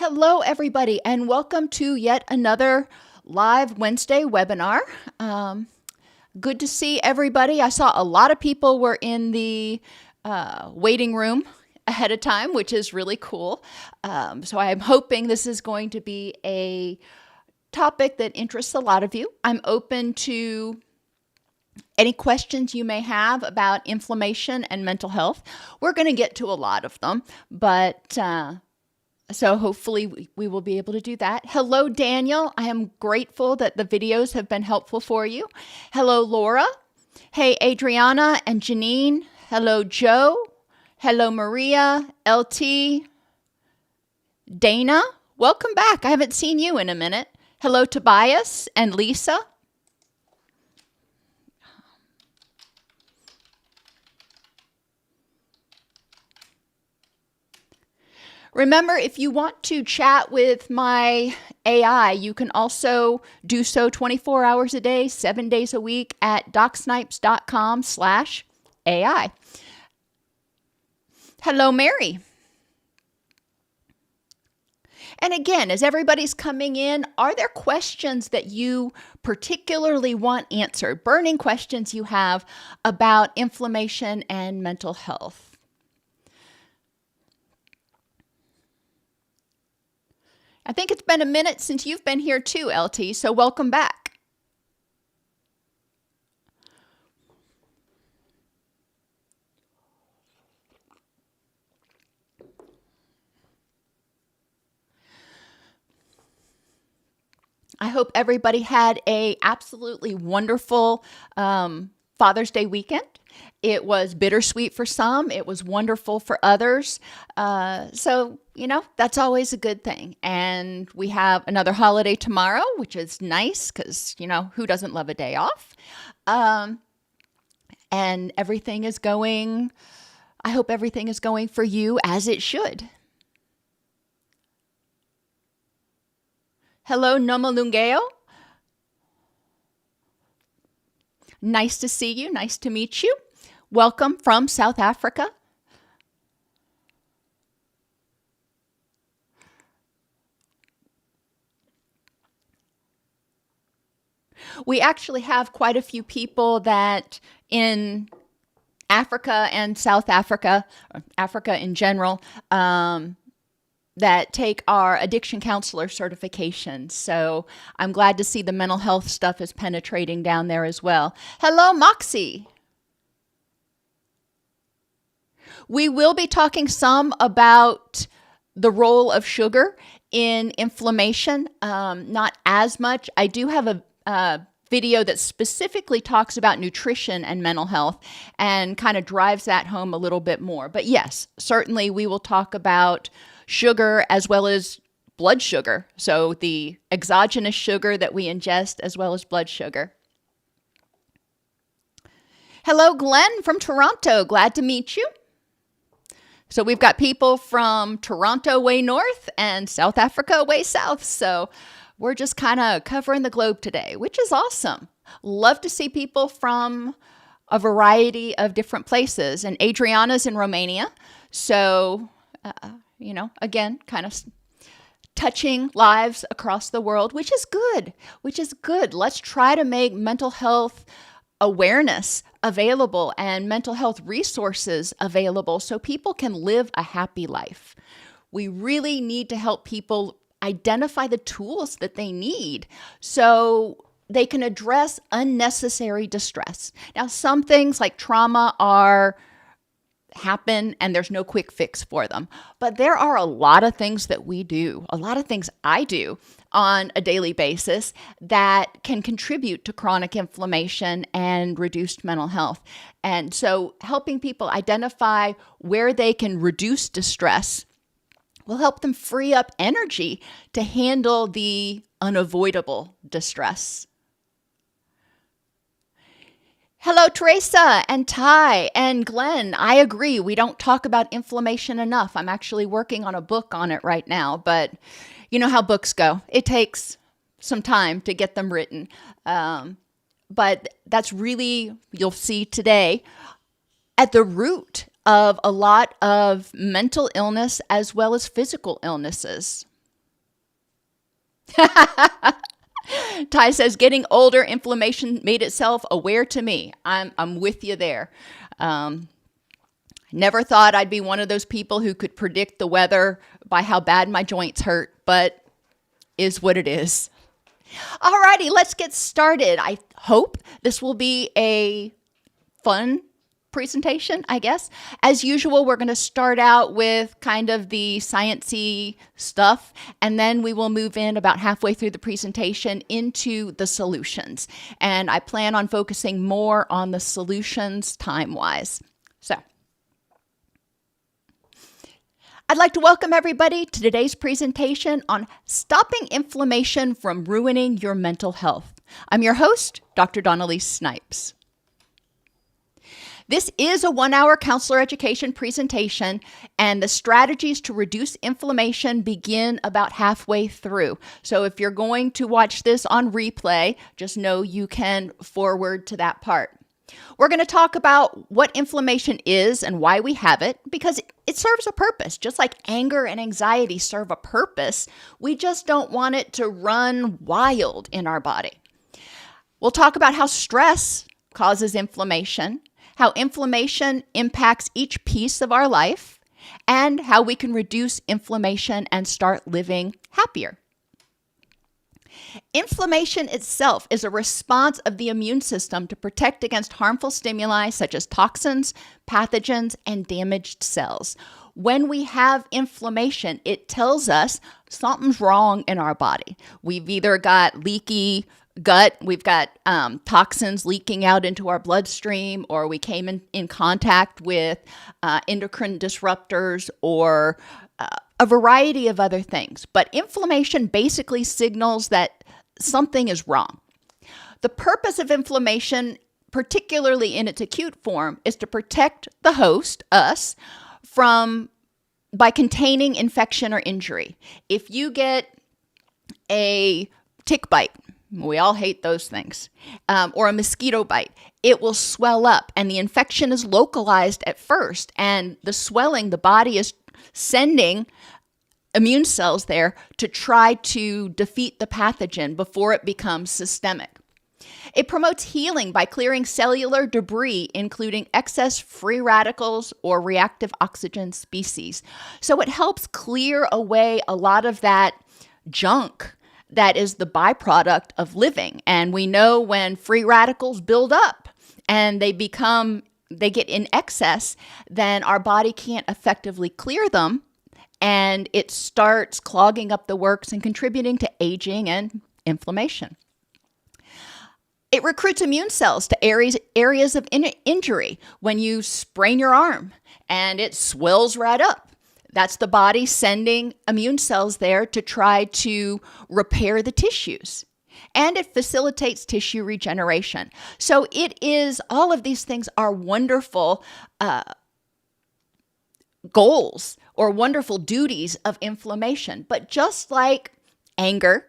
Hello, everybody, and welcome to yet another live Wednesday webinar. Good to see everybody. I saw a lot of people were in the waiting room ahead of time, which is really cool. So I'm hoping this is going to be a topic that interests a lot of you. I'm open to any questions you may have about inflammation and mental health. We're going to get to a lot of them, but so hopefully we will be able to do that. Hello, Daniel. I am grateful that the videos have been helpful for you. Hello, Laura. Hey, Adriana and Janine. Hello, Joe. Hello, Maria, LT, Dana. Welcome back. I haven't seen you in a minute. Hello, Tobias and Lisa. Remember, if you want to chat with my AI, you can also do so 24 hours a day, 7 days a week at docsnipes.com/AI. Hello, Mary. And again, as everybody's coming in, are there questions that you particularly want answered? Burning questions you have about inflammation and mental health? I think it's been a minute since you've been here too, LT, so welcome back. I hope everybody had a absolutely wonderful Father's Day weekend. It was bittersweet for some. It was wonderful for others. So, that's always a good thing. And we have another holiday tomorrow, which is nice because, who doesn't love a day off? And everything is going, I hope everything is going for you as it should. Hello, Nomalungeo. Nice to see you. Nice to meet you. Welcome from South Africa. We actually have quite a few people that in Africa and South Africa, or Africa in general, that take our addiction counselor certification. So I'm glad to see the mental health stuff is penetrating down there as well. Hello, Moxie. We will be talking some about the role of sugar in inflammation, not as much. I do have a video that specifically talks about nutrition and mental health and kind of drives that home a little bit more. But yes, certainly we will talk about sugar as well as blood sugar. So the exogenous sugar that we ingest as well as blood sugar. Hello, Glenn from Toronto. Glad to meet you. So we've got people from Toronto way north and South Africa way south. So we're just kind of covering the globe today, which is awesome. Love to see people from a variety of different places. And Adriana's in Romania. So, again, kind of touching lives across the world, which is good, Let's try to make mental health awareness available and mental health resources available so people can live a happy life. We really need to help people identify the tools that they need so they can address unnecessary distress. Now, some things like trauma happen and there's no quick fix for them. But there are a lot of things that we do, a lot of things I do on a daily basis that can contribute to chronic inflammation and reduced mental health. And so helping people identify where they can reduce distress will help them free up energy to handle the unavoidable distress. Hello, Teresa and Ty and Glenn. I agree. We don't talk about inflammation enough. I'm actually working on a book on it right now, but you know how books go. It takes some time to get them written. But that's really, you'll see today, at the root of a lot of mental illness as well as physical illnesses. Ty says, getting older, inflammation made itself aware to me. I'm with you there. Never thought I'd be one of those people who could predict the weather by how bad my joints hurt, but is what it is. Alrighty, let's get started. I hope this will be a fun presentation, I guess. As usual, we're going to start out with kind of the sciencey stuff, and then we will move in about halfway through the presentation into the solutions. And I plan on focusing more on the solutions time-wise. So, I'd like to welcome everybody to today's presentation on stopping inflammation from ruining your mental health. I'm your host, Dr. Elise Snipes. This is a 1-hour counselor education presentation, and the strategies to reduce inflammation begin about halfway through. So if you're going to watch this on replay, just know you can forward to that part. We're going to talk about what inflammation is and why we have it, because it serves a purpose. Just like anger and anxiety serve a purpose, we just don't want it to run wild in our body. We'll talk about how stress causes inflammation, how inflammation impacts each piece of our life, and how we can reduce inflammation and start living happier. Inflammation itself is a response of the immune system to protect against harmful stimuli such as toxins, pathogens, and damaged cells. When we have inflammation, it tells us something's wrong in our body. We've either got leaky gut, we've got toxins leaking out into our bloodstream, or we came in contact with endocrine disruptors, or a variety of other things. But inflammation basically signals that something is wrong. The purpose of inflammation, particularly in its acute form, is to protect the host, us, by containing infection or injury. If you get a tick bite, we all hate those things, or a mosquito bite, it will swell up, and the infection is localized at first, and the swelling, the body is sending immune cells there to try to defeat the pathogen before it becomes systemic. It promotes healing by clearing cellular debris, including excess free radicals or reactive oxygen species. So it helps clear away a lot of that junk that is the byproduct of living. And we know when free radicals build up and they get in excess, then our body can't effectively clear them, and it starts clogging up the works and contributing to aging and inflammation. It recruits immune cells to areas of injury. When you sprain your arm and it swells right up, that's the body sending immune cells there to try to repair the tissues. And it facilitates tissue regeneration. So all of these things are wonderful goals or wonderful duties of inflammation. But just like anger,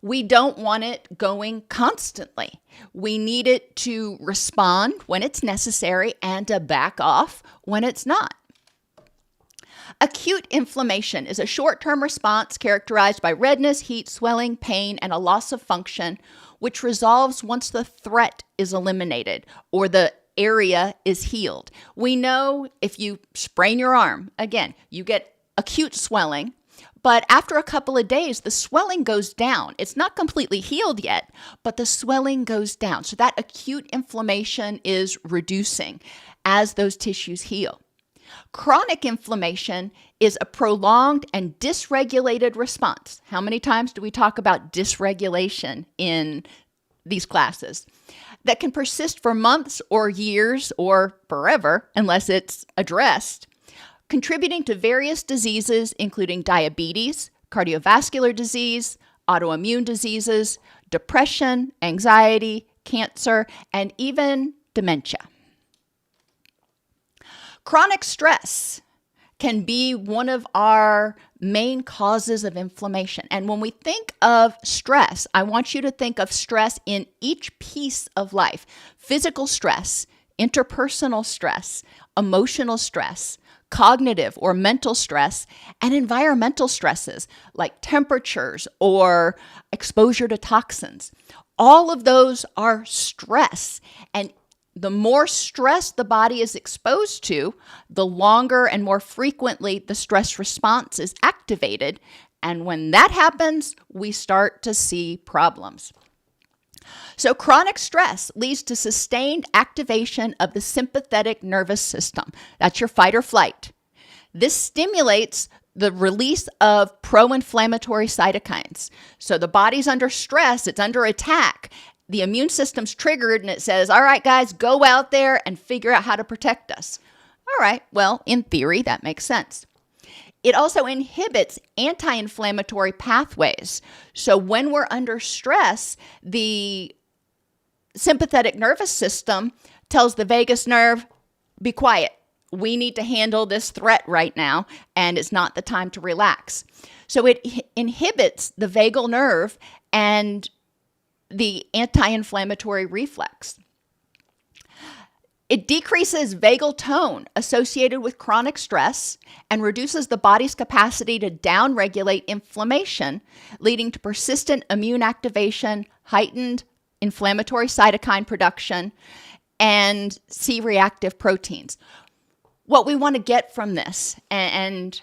we don't want it going constantly. We need it to respond when it's necessary and to back off when it's not. Acute inflammation is a short-term response characterized by redness, heat, swelling, pain, and a loss of function, which resolves once the threat is eliminated or the area is healed. We know if you sprain your arm, again, you get acute swelling, but after a couple of days, the swelling goes down. It's not completely healed yet, but the swelling goes down. So that acute inflammation is reducing as those tissues heal. Chronic inflammation is a prolonged and dysregulated response. How many times do we talk about dysregulation in these classes? That can persist for months or years or forever unless it's addressed, contributing to various diseases including diabetes, cardiovascular disease, autoimmune diseases, depression, anxiety, cancer, and even dementia. Chronic stress can be one of our main causes of inflammation. And when we think of stress, I want you to think of stress in each piece of life. Physical stress, interpersonal stress, emotional stress, cognitive or mental stress, and environmental stresses like temperatures or exposure to toxins. All of those are stress. And the more stress the body is exposed to, the longer and more frequently the stress response is activated. And when that happens, we start to see problems. So chronic stress leads to sustained activation of the sympathetic nervous system. That's your fight or flight. This stimulates the release of pro-inflammatory cytokines. So the body's under stress, it's under attack. The immune system's triggered and it says, all right, guys, go out there and figure out how to protect us. All right, well, in theory, that makes sense. It also inhibits anti-inflammatory pathways. So when we're under stress, the sympathetic nervous system tells the vagus nerve, be quiet. We need to handle this threat right now, and it's not the time to relax. So it inhibits the vagal nerve and the anti-inflammatory reflex. It decreases vagal tone associated with chronic stress and reduces the body's capacity to downregulate inflammation, leading to persistent immune activation, heightened inflammatory cytokine production, and C-reactive proteins. What we want to get from this, and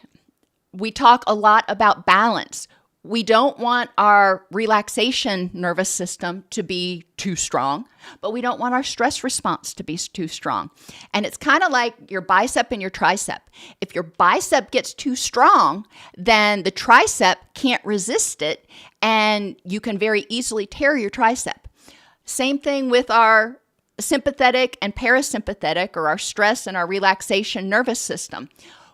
we talk a lot about balance. We don't want our relaxation nervous system to be too strong, but we don't want our stress response to be too strong. And it's kind of like your bicep and your tricep. If your bicep gets too strong, then the tricep can't resist it, and you can very easily tear your tricep. Same thing with our sympathetic and parasympathetic, or our stress and our relaxation nervous system.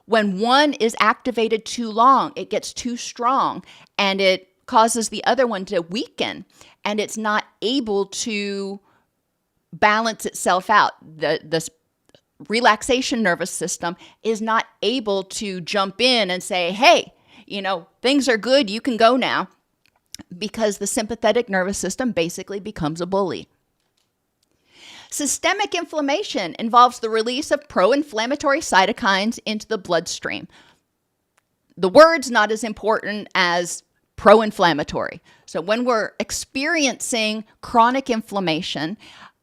When one is activated too long, it gets too strong and it causes the other one to weaken, and it's not able to balance itself out. The relaxation nervous system is not able to jump in and say, hey, things are good, you can go now, because the sympathetic nervous system basically becomes a bully. Systemic inflammation involves the release of pro-inflammatory cytokines into the bloodstream. The word's not as important as pro-inflammatory. So when we're experiencing chronic inflammation,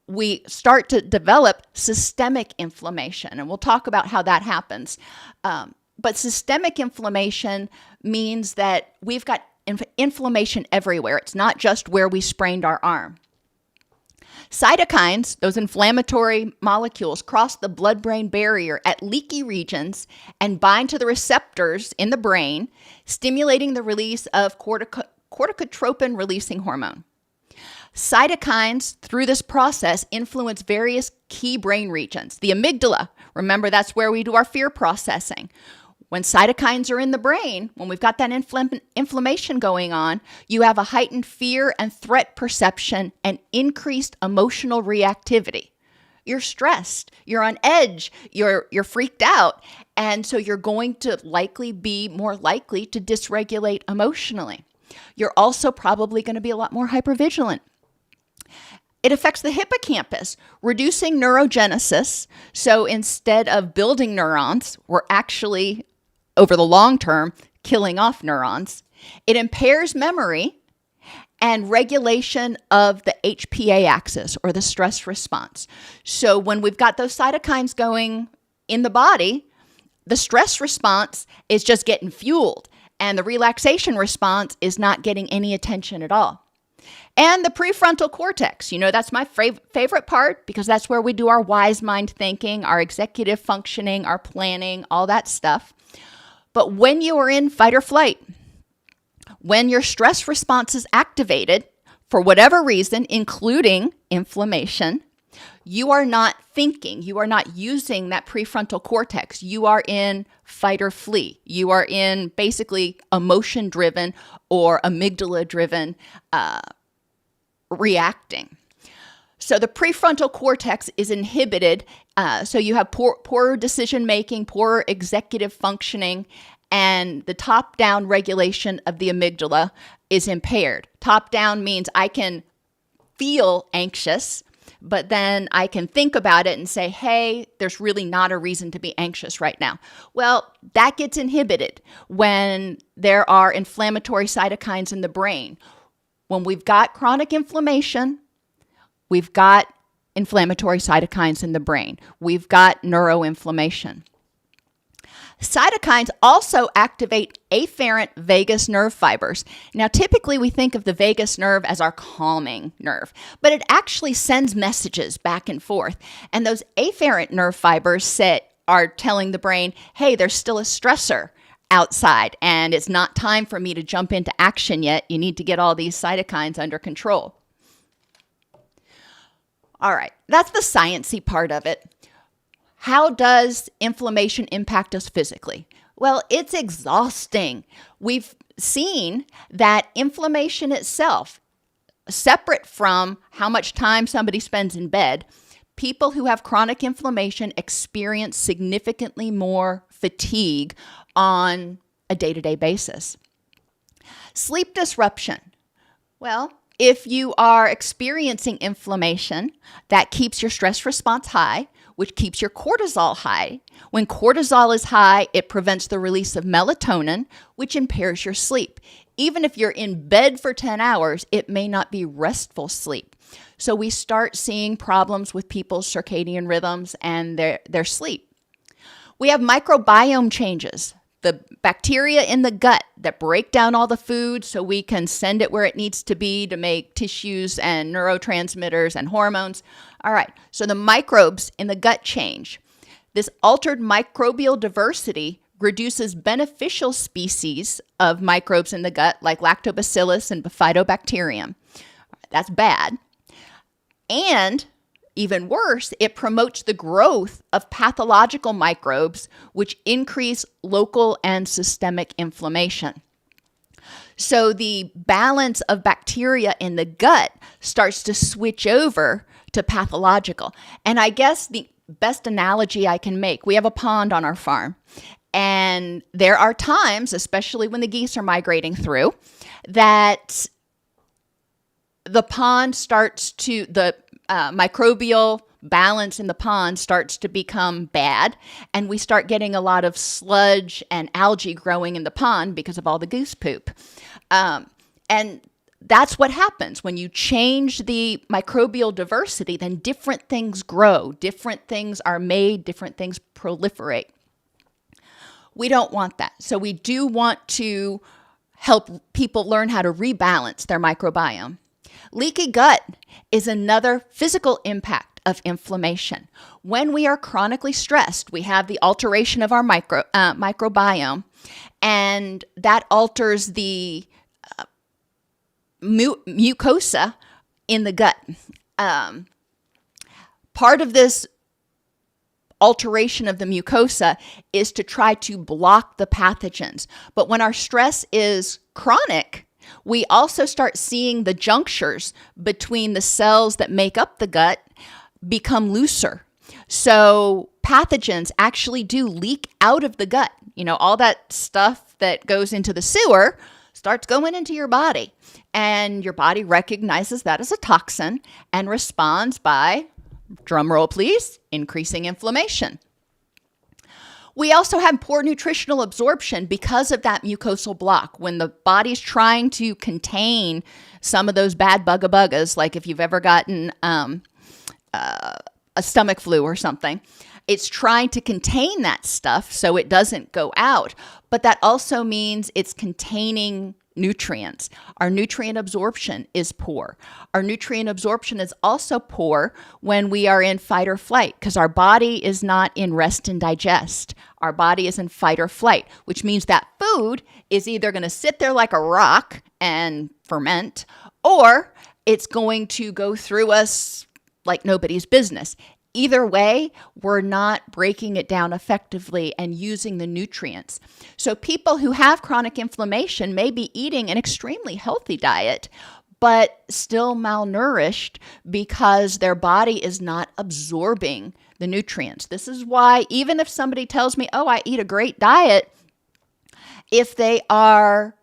we start to develop systemic inflammation, and we'll talk about how that happens. But systemic inflammation means that we've got inflammation everywhere. It's not just where we sprained our arm. Cytokines, those inflammatory molecules, cross the blood-brain barrier at leaky regions and bind to the receptors in the brain, stimulating the release of corticotropin-releasing hormone. Cytokines, through this process, influence various key brain regions. The amygdala, remember, that's where we do our fear processing. When cytokines are in the brain, when we've got that inflammation going on, you have a heightened fear and threat perception and increased emotional reactivity. You're stressed, you're on edge, you're freaked out, and so you're going to be more likely to dysregulate emotionally. You're also probably going to be a lot more hypervigilant. It affects the hippocampus, reducing neurogenesis. So instead of building neurons, we're actually, over the long term, killing off neurons. It impairs memory and regulation of the HPA axis, or the stress response. So when we've got those cytokines going in the body, the stress response is just getting fueled, and the relaxation response is not getting any attention at all. And the prefrontal cortex, that's my favorite part, because that's where we do our wise mind thinking, our executive functioning, our planning, all that stuff. But when you are in fight or flight, when your stress response is activated for whatever reason, including inflammation, you are not thinking, you are not using that prefrontal cortex. You are in fight or flee. You are in basically emotion-driven or amygdala-driven reacting. So the prefrontal cortex is inhibited, so you have poor decision-making, poor executive functioning, and the top-down regulation of the amygdala is impaired. Top-down means I can feel anxious, but then I can think about it and say, hey, there's really not a reason to be anxious right now. Well, that gets inhibited when there are inflammatory cytokines in the brain. When we've got chronic inflammation, we've got inflammatory cytokines in the brain. We've got neuroinflammation. Cytokines also activate afferent vagus nerve fibers. Now, typically we think of the vagus nerve as our calming nerve, but it actually sends messages back and forth. And those afferent nerve fibers are telling the brain, hey, there's still a stressor outside, and it's not time for me to jump into action yet. You need to get all these cytokines under control. All right, that's the sciencey part of it. How does inflammation impact us physically? Well, it's exhausting. We've seen that inflammation itself, separate from how much time somebody spends in bed, people who have chronic inflammation experience significantly more fatigue on a day-to-day basis. Sleep disruption. Well, if you are experiencing inflammation, that keeps your stress response high, which keeps your cortisol high. When cortisol is high, it prevents the release of melatonin, which impairs your sleep. Even if you're in bed for 10 hours, it may not be restful sleep. So we start seeing problems with people's circadian rhythms and their sleep. We have microbiome changes. The bacteria in the gut that break down all the food so we can send it where it needs to be to make tissues and neurotransmitters and hormones. All right, so the microbes in the gut change. This altered microbial diversity reduces beneficial species of microbes in the gut like lactobacillus and bifidobacterium. That's bad. And even worse, it promotes the growth of pathological microbes, which increase local and systemic inflammation. So the balance of bacteria in the gut starts to switch over to pathological. And I guess the best analogy I can make, we have a pond on our farm. And there are times, especially when the geese are migrating through, that the pond the microbial balance in the pond starts to become bad, and we start getting a lot of sludge and algae growing in the pond because of all the goose poop. And that's what happens when you change the microbial diversity, then different things grow, different things are made, different things proliferate. We don't want that. So we do want to help people learn how to rebalance their microbiome. Leaky gut is another physical impact of inflammation. When we are chronically stressed, we have the alteration of our microbiome, and that alters the mucosa in the gut. Part of this alteration of the mucosa is to try to block the pathogens. But when our stress is chronic, we also start seeing the junctures between the cells that make up the gut become looser. So pathogens actually do leak out of the gut. You know, all that stuff that goes into the sewer starts going into your body. And your body recognizes that as a toxin and responds by, drum roll please, increasing inflammation. We also have poor nutritional absorption because of that mucosal block. When the body's trying to contain some of those bad bugga-buggas, like if you've ever gotten a stomach flu or something, it's trying to contain that stuff so it doesn't go out. But that also means it's containing nutrients. Our nutrient absorption is poor. Our nutrient absorption is also poor when we are in fight or flight because our body is not in rest and digest. Our body is in fight or flight, which means that food is either going to sit there like a rock and ferment, or it's going to go through us like nobody's business. Either way, we're not breaking it down effectively and using the nutrients. So people who have chronic inflammation may be eating an extremely healthy diet, but still malnourished because their body is not absorbing the nutrients. This is why even if somebody tells me, oh, I eat a great diet, if they are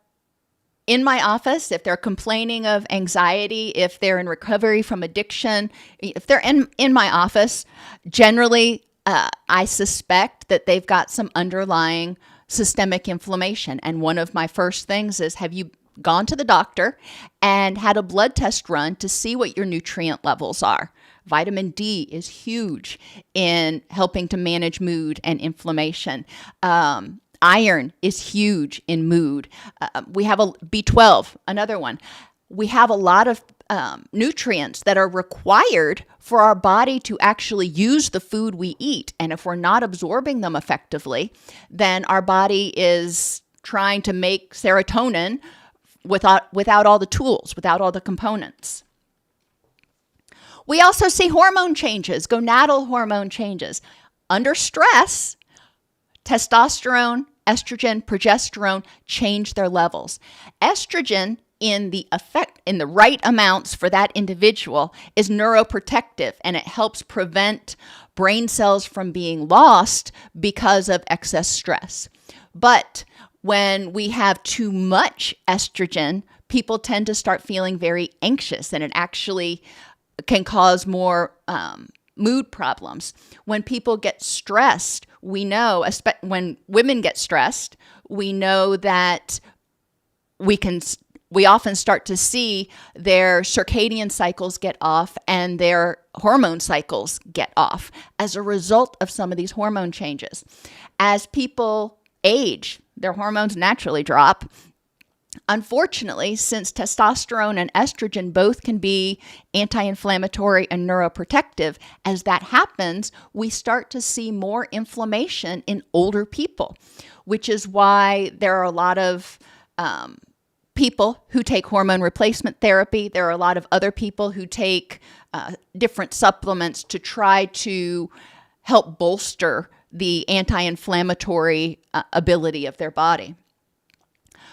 in my office, if they're complaining of anxiety, if they're in recovery from addiction, if they're in my office, generally I suspect that they've got some underlying systemic inflammation. And one of my first things is, have you gone to the doctor and had a blood test run to see what your nutrient levels are? Vitamin D is huge in helping to manage mood and inflammation. Iron is huge in mood. We have a B12, another one. We have a lot of nutrients that are required for our body to actually use the food we eat. And if we're not absorbing them effectively, then our body is trying to make serotonin without all the tools, without all the components. We also see hormone changes, gonadal hormone changes. Under stress, testosterone, estrogen, progesterone change their levels. Estrogen in the right amounts for that individual is neuroprotective, and it helps prevent brain cells from being lost because of excess stress. But when we have too much estrogen, people tend to start feeling very anxious, and it actually can cause more mood problems. When people get stressed, we know, when women get stressed, we know that we often start to see their circadian cycles get off and their hormone cycles get off as a result of some of these hormone changes. As people age, their hormones naturally drop. Unfortunately, since testosterone and estrogen both can be anti-inflammatory and neuroprotective, as that happens, we start to see more inflammation in older people, which is why there are a lot of people who take hormone replacement therapy. There are a lot of other people who take different supplements to try to help bolster the anti-inflammatory ability of their body.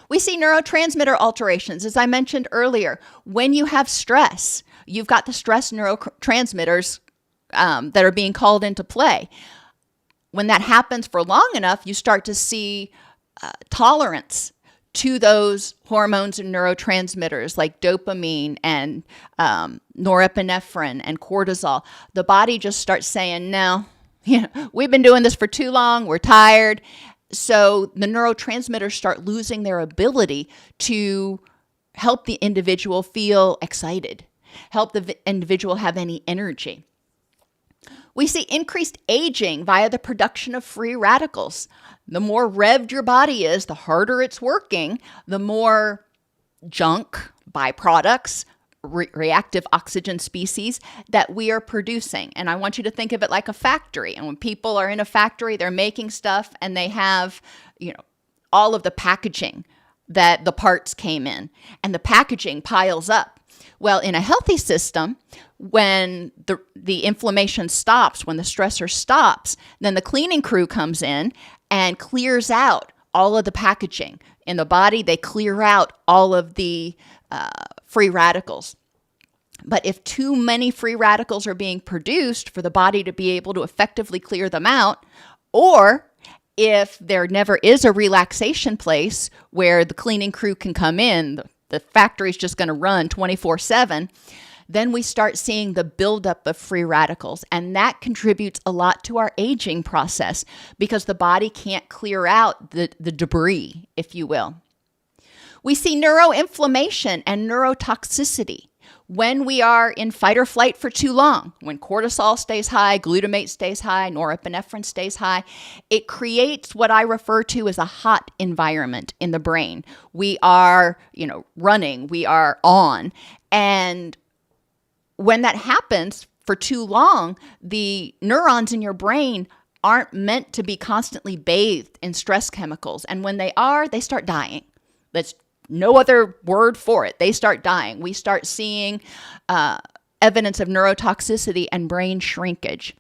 We see neurotransmitter alterations. As I mentioned earlier, when you have stress, you've got the stress neurotransmitters that are being called into play. When that happens for long enough, you start to see tolerance to those hormones and neurotransmitters like dopamine and norepinephrine and cortisol. The body just starts saying, no, we've been doing this for too long, we're tired. So the neurotransmitters start losing their ability to help the individual feel excited, help the individual have any energy. We see increased aging via the production of free radicals. The more revved your body is, the harder it's working, the more junk, byproducts, reactive oxygen species that we are producing. And I want you to think of it like a factory. And when people are in a factory, they're making stuff and they have, all of the packaging that the parts came in, and the packaging piles up. Well, in a healthy system, when the inflammation stops, when the stressor stops, then the cleaning crew comes in and clears out all of the packaging. In the body, they clear out all of the free radicals. But if too many free radicals are being produced for the body to be able to effectively clear them out, or if there never is a relaxation place where the cleaning crew can come in, the factory's just going to run 24/7, then we start seeing the buildup of free radicals. And that contributes a lot to our aging process because the body can't clear out the debris, if you will. We see neuroinflammation and neurotoxicity when we are in fight or flight for too long. When cortisol stays high, glutamate stays high, norepinephrine stays high, it creates what I refer to as a hot environment in the brain. We are, running, we are on. And when that happens for too long, the neurons in your brain aren't meant to be constantly bathed in stress chemicals. And when they are, they start dying. That's no other word for it. They start dying. We start seeing evidence of neurotoxicity and brain shrinkage.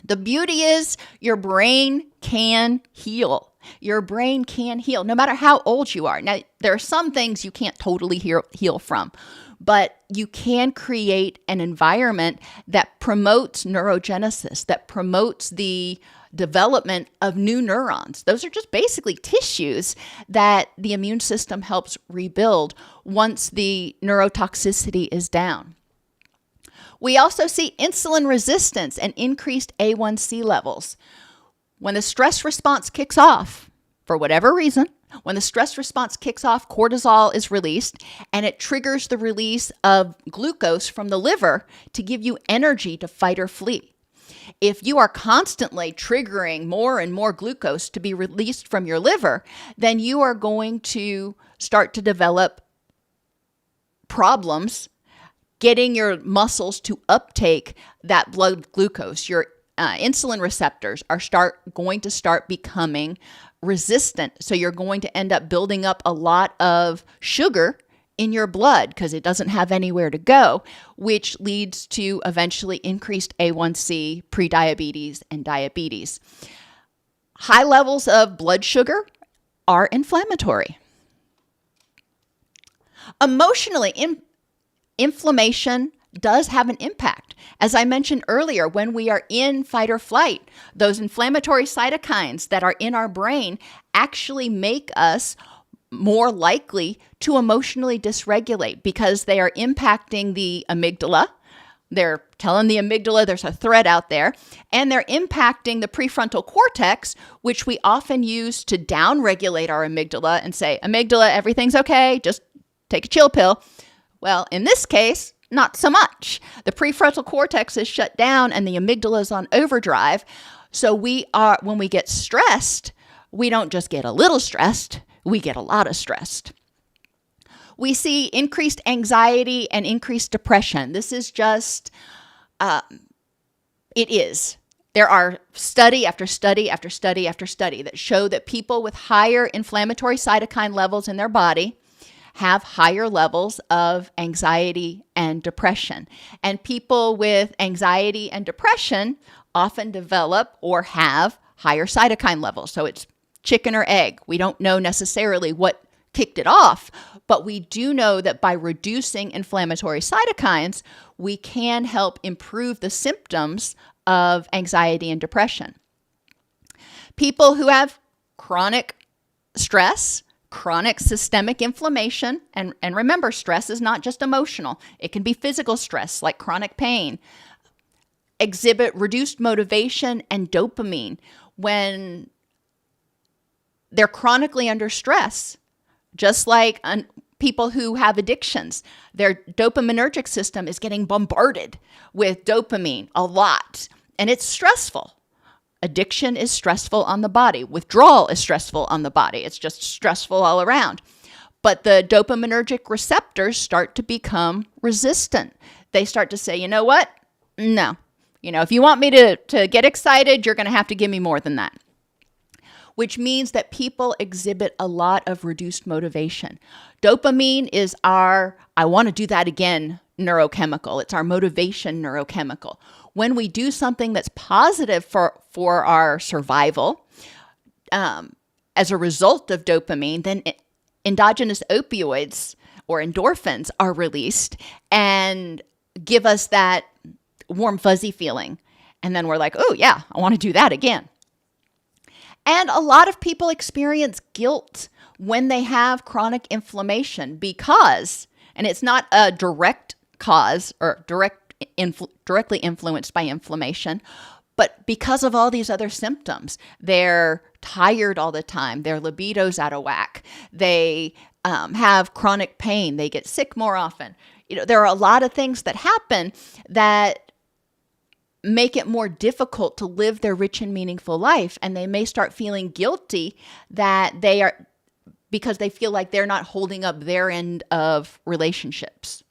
The beauty is your brain can heal. Your brain can heal, no matter how old you are. Now, there are some things you can't totally heal from, but you can create an environment that promotes neurogenesis, that promotes the development of new neurons. Those are just basically tissues that the immune system helps rebuild once the neurotoxicity is down. We also see insulin resistance and increased A1C levels. When the stress response kicks off, for whatever reason, when the stress response kicks off, cortisol is released, and it triggers the release of glucose from the liver to give you energy to fight or flee. If you are constantly triggering more and more glucose to be released from your liver, then you are going to start to develop problems getting your muscles to uptake that blood glucose. Your insulin receptors are going to start becoming resistant. So you're going to end up building up a lot of sugar in your blood because it doesn't have anywhere to go, which leads to eventually increased A1C, prediabetes, and diabetes. High levels of blood sugar are inflammatory. Emotionally, inflammation does have an impact. As I mentioned earlier, when we are in fight or flight, those inflammatory cytokines that are in our brain actually make us more likely to emotionally dysregulate because they are impacting the amygdala. They're telling the amygdala there's a threat out there, and they're impacting the prefrontal cortex, which we often use to downregulate our amygdala and say, amygdala, everything's okay, just take a chill pill. Well, in this case, not so much. The prefrontal cortex is shut down and the amygdala is on overdrive. So when we get stressed, we don't just get a little stressed, we get a lot of stressed. We see increased anxiety and increased depression. This is just, it is. There are study after study after study after study that show that people with higher inflammatory cytokine levels in their body have higher levels of anxiety and depression. And people with anxiety and depression often develop or have higher cytokine levels. So it's chicken or egg. We don't know necessarily what kicked it off, but we do know that by reducing inflammatory cytokines, we can help improve the symptoms of anxiety and depression. People who have chronic stress, chronic systemic inflammation, and remember, stress is not just emotional. It can be physical stress like chronic pain, exhibit reduced motivation and dopamine when they're chronically under stress, just like people who have addictions. Their dopaminergic system is getting bombarded with dopamine a lot, and it's stressful. Addiction is stressful on the body. Withdrawal is stressful on the body. It's just stressful all around. But the dopaminergic receptors start to become resistant. They start to say, you know what? No. If you want me to get excited, you're going to have to give me more than that. Which means that people exhibit a lot of reduced motivation. Dopamine is our, I want to do that again, neurochemical. It's our motivation neurochemical. When we do something that's positive for our survival, as a result of dopamine, then endogenous opioids or endorphins are released and give us that warm, fuzzy feeling. And then we're like, oh yeah, I want to do that again. And a lot of people experience guilt when they have chronic inflammation because, and it's not a direct cause or directly influenced by inflammation, but because of all these other symptoms. They're tired all the time. Their libido's out of whack. They have chronic pain. They get sick more often. There are a lot of things that happen that make it more difficult to live their rich and meaningful life. And they may start feeling guilty that they are, because they feel like they're not holding up their end of relationships.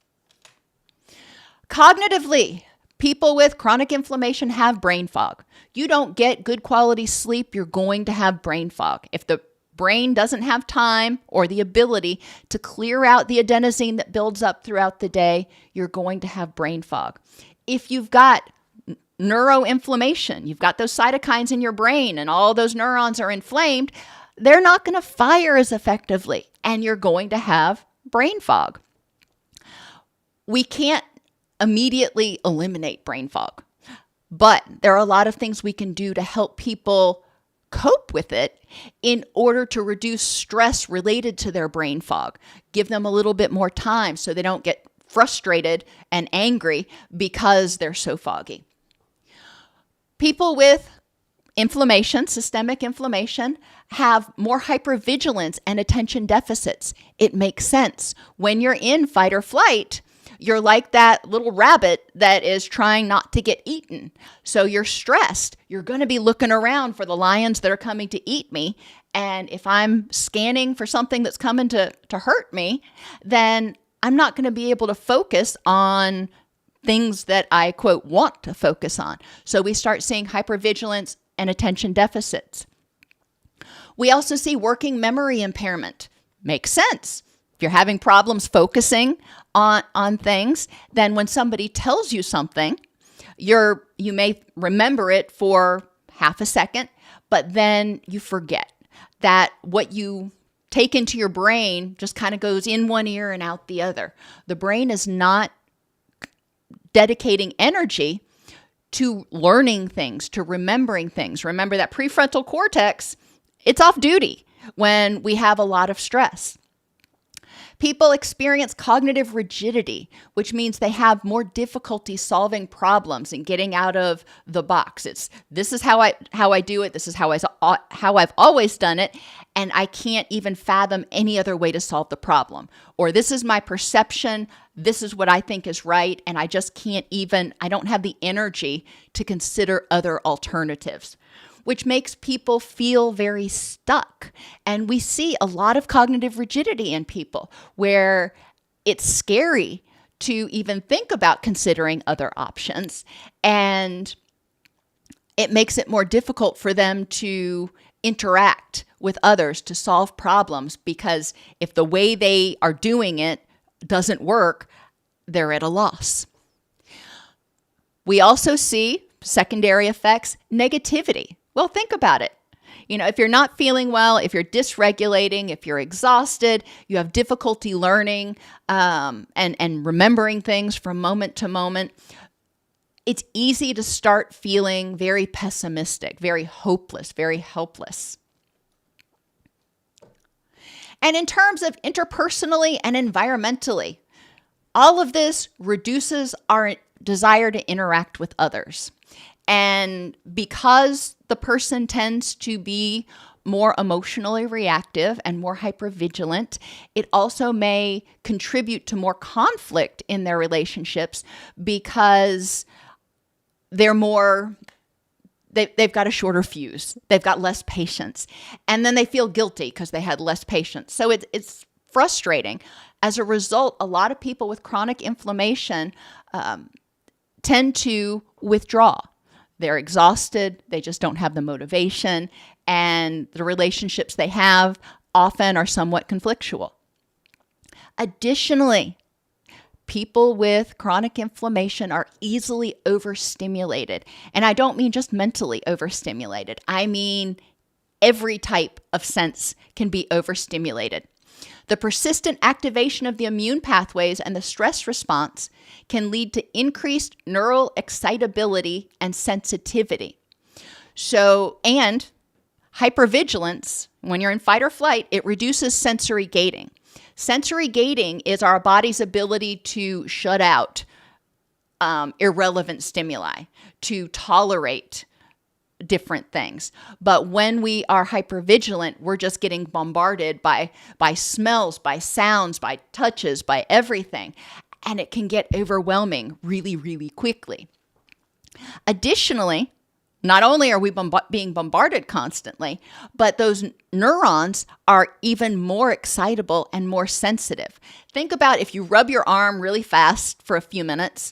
Cognitively, people with chronic inflammation have brain fog. You don't get good quality sleep, you're going to have brain fog. If the brain doesn't have time or the ability to clear out the adenosine that builds up throughout the day, you're going to have brain fog. If you've got neuroinflammation. You've got those cytokines in your brain and all those neurons are inflamed. They're not going to fire as effectively, and you're going to have brain fog. We can't immediately eliminate brain fog, but there are a lot of things we can do to help people cope with it in order to reduce stress related to their brain fog. Give them a little bit more time so they don't get frustrated and angry because they're so foggy. People with inflammation, systemic inflammation, have more hypervigilance and attention deficits. It makes sense. When you're in fight or flight, you're like that little rabbit that is trying not to get eaten. So you're stressed. You're going to be looking around for the lions that are coming to eat me. And if I'm scanning for something that's coming to hurt me, then I'm not going to be able to focus on things that I, quote, want to focus on. So we start seeing hypervigilance and attention deficits. We also see working memory impairment. Makes sense. If you're having problems focusing on things, then when somebody tells you something, you may remember it for half a second, but then you forget that what you take into your brain just kind of goes in one ear and out the other. The brain is not dedicating energy to learning things, to remembering things. Remember that prefrontal cortex, it's off duty when we have a lot of stress. People experience cognitive rigidity, which means they have more difficulty solving problems and getting out of the box. This is how I do it. This is how I've always done it, and I can't even fathom any other way to solve the problem. Or this is my perception. This is what I think is right, and I just can't even. I don't have the energy to consider other alternatives, which makes people feel very stuck. And we see a lot of cognitive rigidity in people where it's scary to even think about considering other options. And it makes it more difficult for them to interact with others, to solve problems, because if the way they are doing it doesn't work, they're at a loss. We also see secondary effects, negativity. Well, think about it. If you're not feeling well, if you're dysregulating, if you're exhausted, you have difficulty learning and remembering things from moment to moment, it's easy to start feeling very pessimistic, very hopeless, very helpless. And in terms of interpersonally and environmentally, all of this reduces our desire to interact with others. And because the person tends to be more emotionally reactive and more hypervigilant, it also may contribute to more conflict in their relationships because they've got a shorter fuse. They've got less patience. And then they feel guilty because they had less patience. So it's frustrating. As a result, a lot of people with chronic inflammation tend to withdraw. They're exhausted, they just don't have the motivation, and the relationships they have often are somewhat conflictual. Additionally, people with chronic inflammation are easily overstimulated. And I don't mean just mentally overstimulated. I mean every type of sense can be overstimulated. The persistent activation of the immune pathways and the stress response can lead to increased neural excitability and sensitivity. And hypervigilance, when you're in fight or flight, it reduces sensory gating. Sensory gating is our body's ability to shut out irrelevant stimuli, to tolerate different things. But when we are hypervigilant, we're just getting bombarded by smells, by sounds, by touches, by everything. And it can get overwhelming really, really quickly. Additionally, not only are we being bombarded constantly, but those neurons are even more excitable and more sensitive. Think about if you rub your arm really fast for a few minutes,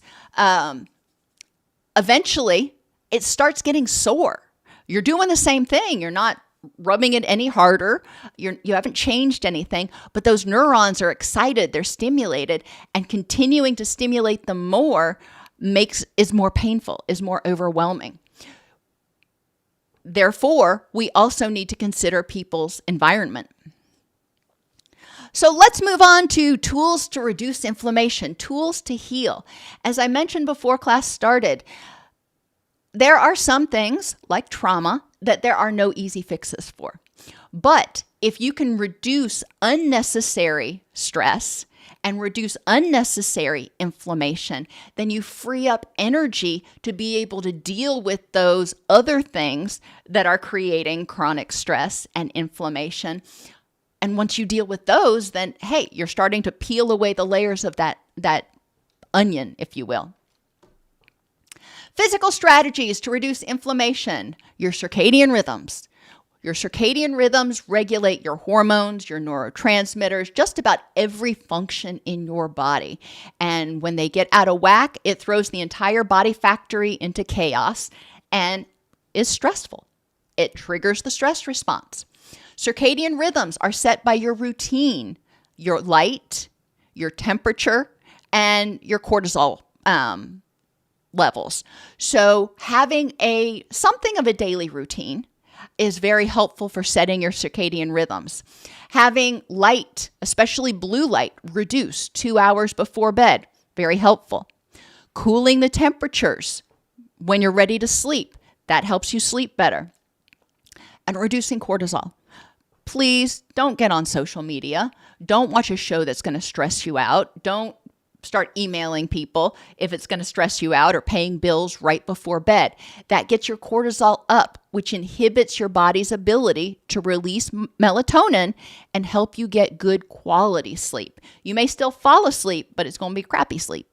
eventually it starts getting sore. You're doing the same thing. You're not rubbing it any harder. You haven't changed anything, but those neurons are excited. They're stimulated, and continuing to stimulate them more is more painful, is more overwhelming. Therefore, we also need to consider people's environment. So let's move on to tools to reduce inflammation, tools to heal. As I mentioned before class started, there are some things like trauma that there are no easy fixes for. But if you can reduce unnecessary stress and reduce unnecessary inflammation, then you free up energy to be able to deal with those other things that are creating chronic stress and inflammation. And once you deal with those, then, hey, you're starting to peel away the layers of that onion, if you will. Physical strategies to reduce inflammation, your circadian rhythms. Your circadian rhythms regulate your hormones, your neurotransmitters, just about every function in your body. And when they get out of whack, it throws the entire body factory into chaos and is stressful. It triggers the stress response. Circadian rhythms are set by your routine, your light, your temperature, and your cortisol levels. So having something of a daily routine is very helpful for setting your circadian rhythms. Having light, especially blue light, reduced 2 hours before bed, very helpful. Cooling the temperatures when you're ready to sleep, that helps you sleep better. And reducing cortisol. Please don't get on social media. Don't watch a show that's going to stress you out. Don't start emailing people if it's going to stress you out, or paying bills right before bed. That gets your cortisol up, which inhibits your body's ability to release melatonin and help you get good quality sleep. You may still fall asleep, but it's going to be crappy sleep.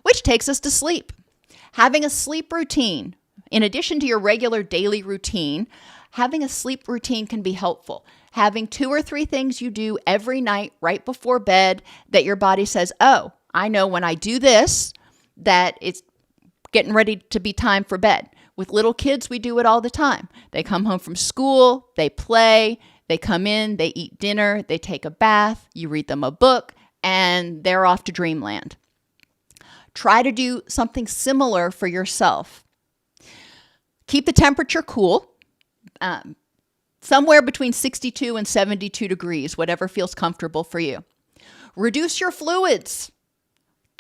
Which takes us to sleep. Having a sleep routine, in addition to your regular daily routine, having a sleep routine can be helpful. Having 2 or 3 things you do every night right before bed that your body says, oh, I know when I do this, that it's getting ready to be time for bed. With little kids, we do it all the time. They come home from school, they play, they come in, they eat dinner, they take a bath, you read them a book, and they're off to dreamland. Try to do something similar for yourself. Keep the temperature cool. Somewhere between 62 and 72 degrees, whatever feels comfortable for you. Reduce your fluids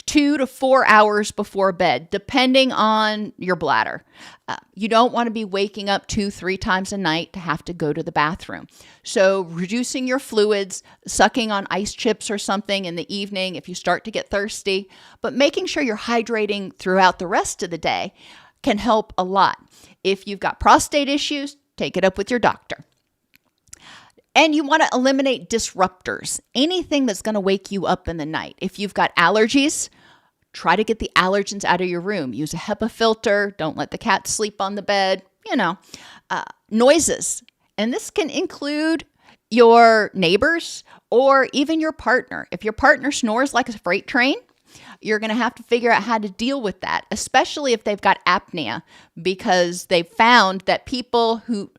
2 to 4 hours before bed, depending on your bladder. You don't want to be waking up 2-3 times a night to have to go to the bathroom. So reducing your fluids, sucking on ice chips or something in the evening if you start to get thirsty, but making sure you're hydrating throughout the rest of the day can help a lot. If you've got prostate issues, take it up with your doctor. And you want to eliminate disruptors, anything that's going to wake you up in the night. If you've got allergies, try to get the allergens out of your room. Use a HEPA filter. Don't let the cat sleep on the bed. Noises. And this can include your neighbors or even your partner. If your partner snores like a freight train, you're going to have to figure out how to deal with that, especially if they've got apnea, because they've found that people who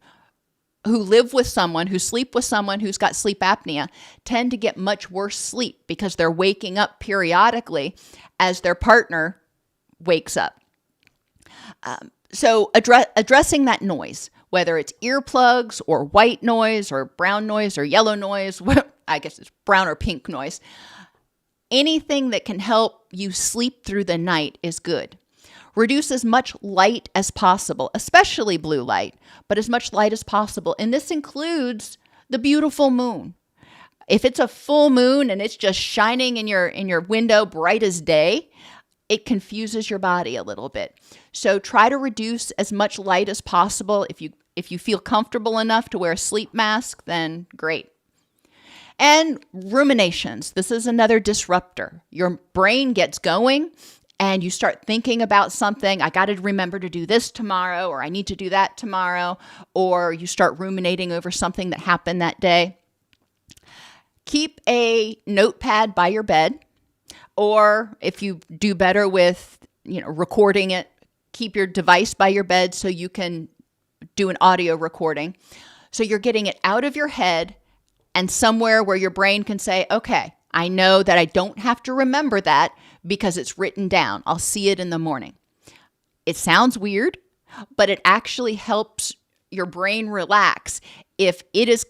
live with someone, who sleep with someone who's got sleep apnea, tend to get much worse sleep because they're waking up periodically as their partner wakes up. So addressing that noise, whether it's earplugs or white noise or brown noise or yellow noise, I guess it's brown or pink noise, anything that can help you sleep through the night is good. Reduce as much light as possible, especially blue light, but as much light as possible. And this includes the beautiful moon. If it's a full moon and it's just shining in your window bright as day, it confuses your body a little bit. So try to reduce as much light as possible. If you feel comfortable enough to wear a sleep mask, then great. And ruminations. This is another disruptor. Your brain gets going and you start thinking about something. I got to remember to do this tomorrow, or I need to do that tomorrow, or you start ruminating over something that happened that day. Keep a notepad by your bed, or if you do better with, recording it, keep your device by your bed so you can do an audio recording. So you're getting it out of your head and somewhere where your brain can say, okay, I know that I don't have to remember that because it's written down. I'll see it in the morning. It sounds weird, but it actually helps your brain relax if it is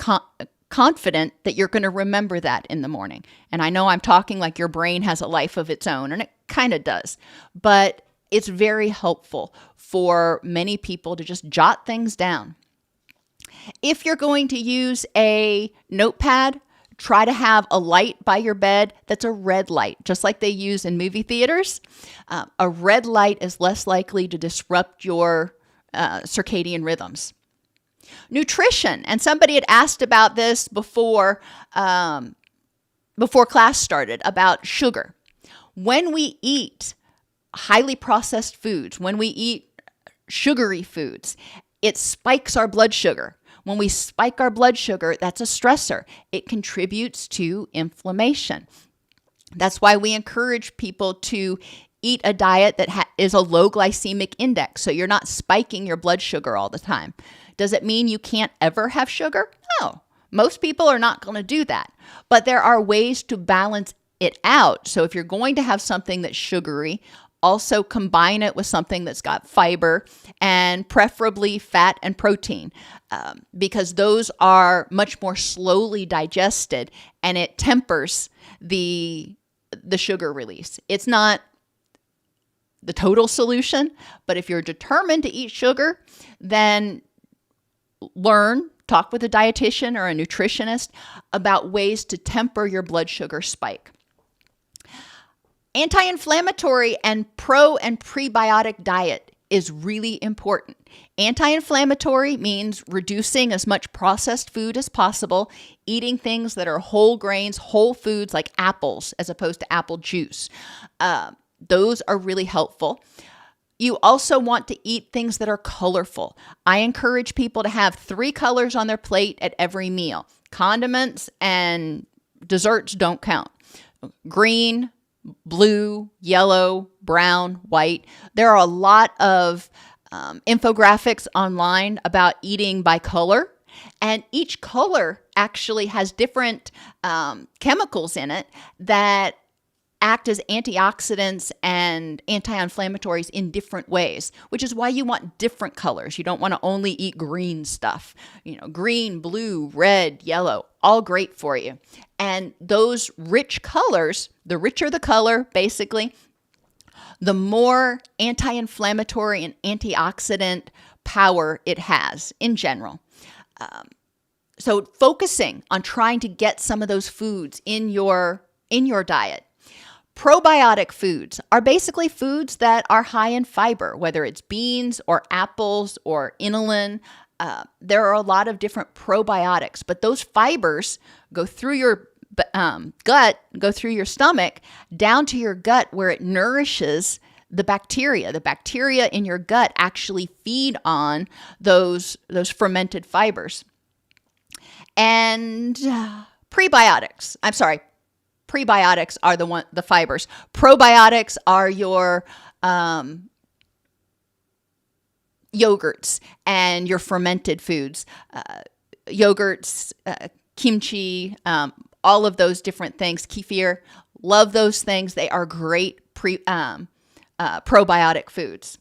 confident that you're going to remember that in the morning. And I know I'm talking like your brain has a life of its own, and it kind of does, but it's very helpful for many people to just jot things down. If you're going to use a notepad, try to have a light by your bed that's a red light, just like they use in movie theaters. A red light is less likely to disrupt your circadian rhythms. Nutrition, and somebody had asked about this before class started, about sugar. When we eat highly processed foods, when we eat sugary foods, it spikes our blood sugar. When we spike our blood sugar, that's a stressor. It contributes to inflammation. That's why we encourage people to eat a diet that is a low glycemic index, so you're not spiking your blood sugar all the time. Does it mean you can't ever have sugar? No. Most people are not going to do that. But there are ways to balance it out. So if you're going to have something that's sugary, also combine it with something that's got fiber and preferably fat and protein, because those are much more slowly digested and it tempers the sugar release. It's not the total solution, but if you're determined to eat sugar, then talk with a dietitian or a nutritionist about ways to temper your blood sugar spike. Anti-inflammatory and pro and prebiotic diet is really important. Anti-inflammatory means reducing as much processed food as possible, eating things that are whole grains, whole foods like apples as opposed to apple juice. Those are really helpful. You also want to eat things that are colorful. I encourage people to have 3 colors on their plate at every meal. Condiments and desserts don't count. Green, blue, yellow, brown, white. There are a lot of infographics online about eating by color, and each color actually has different chemicals in it that act as antioxidants and anti-inflammatories in different ways, which is why you want different colors. You don't want to only eat green stuff. Green, blue, red, yellow, all great for you. And those rich colors, the richer the color, basically, the more anti-inflammatory and antioxidant power it has in general. So focusing on trying to get some of those foods in your diet. Probiotic foods are basically foods that are high in fiber, whether it's beans or apples or inulin. There are a lot of different probiotics, but those fibers go through your gut, go through your stomach, down to your gut where it nourishes the bacteria. The bacteria in your gut actually feed on those fermented fibers. And prebiotics are the fibers. Probiotics are your yogurts and your fermented foods. Yogurts, kimchi, all of those different things. Kefir, love those things. They are great probiotic foods.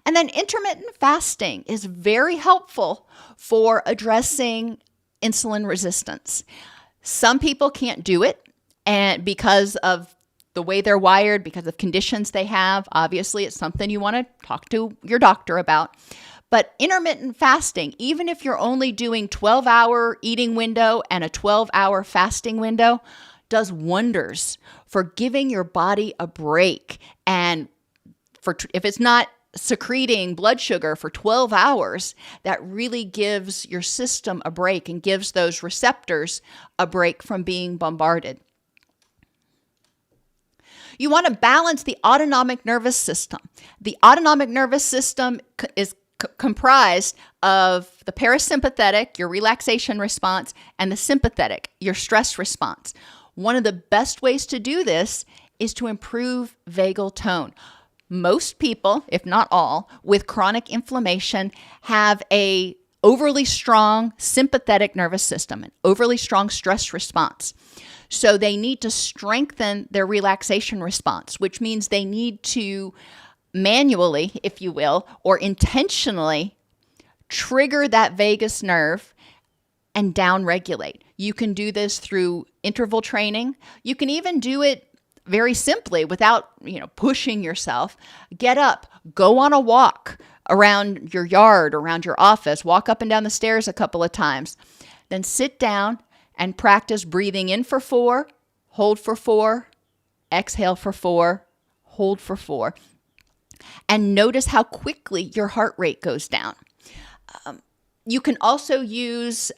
And then intermittent fasting is very helpful for addressing insulin resistance. Some people can't do it, and because of the way they're wired, because of conditions they have. Obviously, it's something you want to talk to your doctor about. But intermittent fasting, even if you're only doing 12-hour eating window and a 12-hour fasting window, does wonders for giving your body a break. And if it's not secreting blood sugar for 12 hours, that really gives your system a break and gives those receptors a break from being bombarded. You want to balance the autonomic nervous system. The autonomic nervous system is comprised of the parasympathetic, your relaxation response, and the sympathetic, your stress response. One of the best ways to do this is to improve vagal tone. Most people, if not all, with chronic inflammation have a overly strong sympathetic nervous system, an overly strong stress response. So they need to strengthen their relaxation response, which means they need to manually, if you will, or intentionally trigger that vagus nerve and downregulate. You can do this through interval training. You can even do it very simply without, pushing yourself. Get up, go on a walk around your yard, around your office, walk up and down the stairs a couple of times. Then sit down and practice breathing in for 4, hold for 4, exhale for 4, hold for 4. And notice how quickly your heart rate goes down. You can also use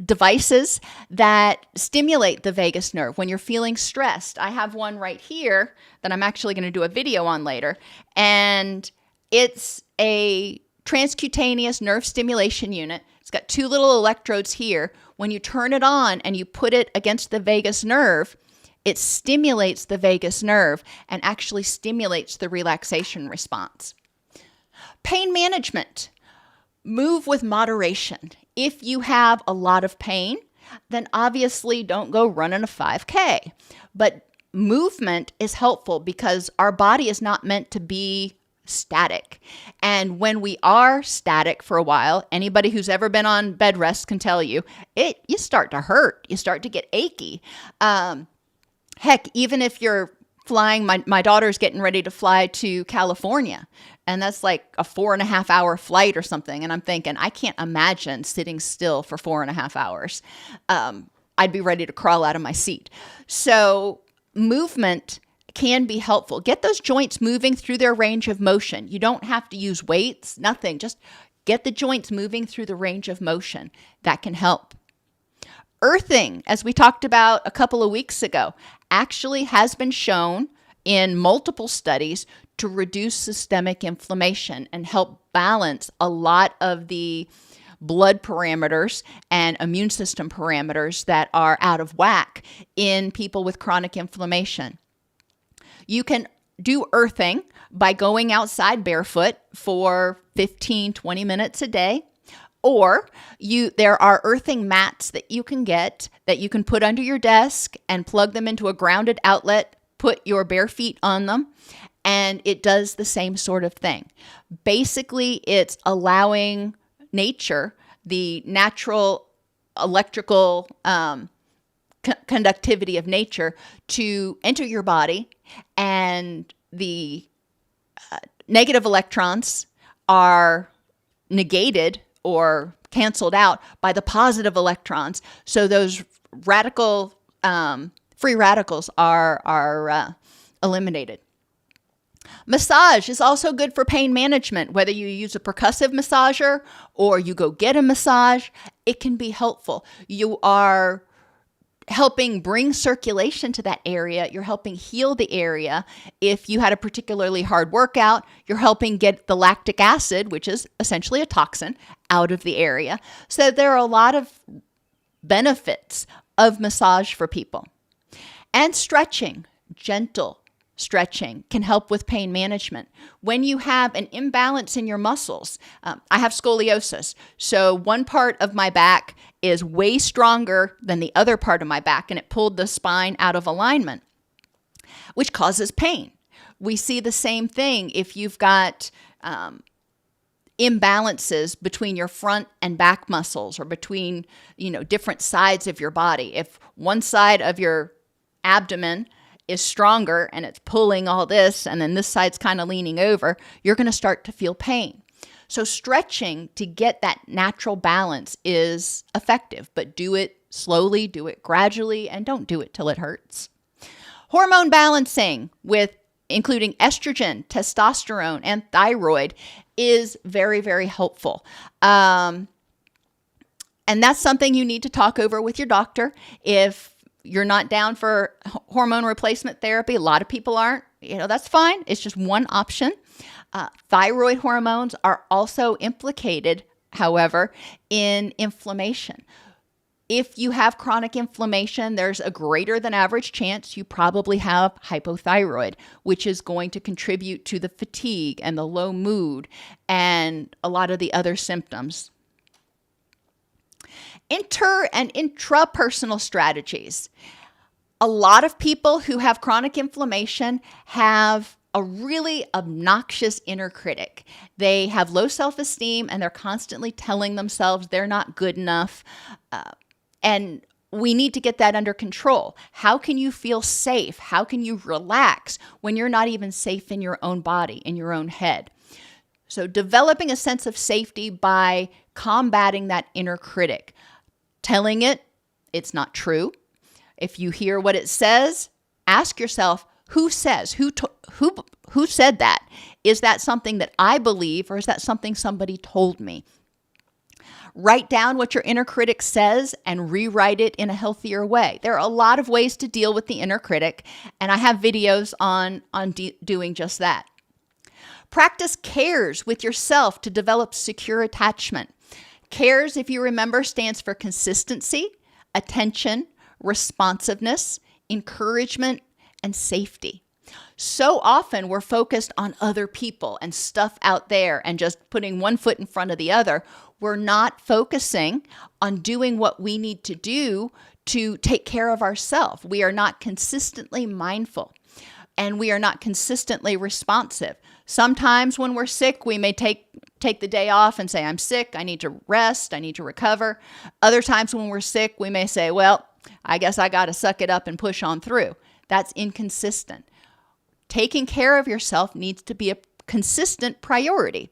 devices that stimulate the vagus nerve when you're feeling stressed. I have one right here that I'm actually going to do a video on later. And it's a transcutaneous nerve stimulation unit. It's got 2 little electrodes here. When you turn it on and you put it against the vagus nerve, it stimulates the vagus nerve and actually stimulates the relaxation response. Pain management. Move with moderation. If you have a lot of pain, then obviously don't go running a 5K. But movement is helpful because our body is not meant to be static. And when we are static for a while, anybody who's ever been on bed rest can tell you, you start to hurt. You start to get achy. Heck, even if you're flying, my daughter's getting ready to fly to California, and that's like a 4.5-hour flight or something. And I'm thinking, I can't imagine sitting still for 4.5 hours. I'd be ready to crawl out of my seat. So movement can be helpful. Get those joints moving through their range of motion. You don't have to use weights, nothing. Just get the joints moving through the range of motion. That can help. Earthing, as we talked about a couple of weeks ago, actually has been shown in multiple studies to reduce systemic inflammation and help balance a lot of the blood parameters and immune system parameters that are out of whack in people with chronic inflammation. You can do earthing by going outside barefoot for 15, 20 minutes a day. Or there are earthing mats that you can get that you can put under your desk and plug them into a grounded outlet, put your bare feet on them, and it does the same sort of thing. Basically, it's allowing nature, the natural electrical conductivity of nature, to enter your body, and the negative electrons are negated or canceled out by the positive electrons. So those free radicals are eliminated. Massage is also good for pain management. Whether you use a percussive massager or you go get a massage, it can be helpful. You are helping bring circulation to that area. You're helping heal the area. If you had a particularly hard workout, you're helping get the lactic acid, which is essentially a toxin, out of the area. So there are a lot of benefits of massage for people. And stretching, gentle stretching, can help with pain management. When you have an imbalance in your muscles, I have scoliosis, so one part of my back is way stronger than the other part of my back, and it pulled the spine out of alignment, which causes pain. We see the same thing if you've got imbalances between your front and back muscles, or between, different sides of your body. If one side of your abdomen is stronger and it's pulling all this, and then this side's kind of leaning over, you're going to start to feel pain. So stretching to get that natural balance is effective, but do it slowly, do it gradually, and don't do it till it hurts. Hormone balancing, with including estrogen, testosterone, and thyroid, is very, very helpful. And that's something you need to talk over with your doctor. If you're not down for hormone replacement therapy, a lot of people aren't, that's fine. It's just one option. Thyroid hormones are also implicated, however, in inflammation. If you have chronic inflammation, there's a greater than average chance you probably have hypothyroid, which is going to contribute to the fatigue and the low mood and a lot of the other symptoms. Inter- and intrapersonal strategies. A lot of people who have chronic inflammation have a really obnoxious inner critic. They have low self-esteem and they're constantly telling themselves they're not good enough. And we need to get that under control. How can you feel safe? How can you relax when you're not even safe in your own body, in your own head? So developing a sense of safety by combating that inner critic, telling it it's not true. If you hear what it says, ask yourself, who said that? Is that something that I believe, or is that something somebody told me? Write down what your inner critic says and rewrite it in a healthier way. There are a lot of ways to deal with the inner critic, and I have videos on doing just that. Practice cares with yourself to develop secure attachment. Cares, if you remember, stands for consistency, attention, responsiveness, encouragement, and safety. So often we're focused on other people and stuff out there and just putting one foot in front of the other. We're not focusing on doing what we need to do to take care of ourselves. We are not consistently mindful and we are not consistently responsive. Sometimes when we're sick, we may take the day off and say, I'm sick, I need to rest, I need to recover. Other times when we're sick, we may say, well, I guess I got to suck it up and push on through. That's inconsistent. Taking care of yourself needs to be a consistent priority.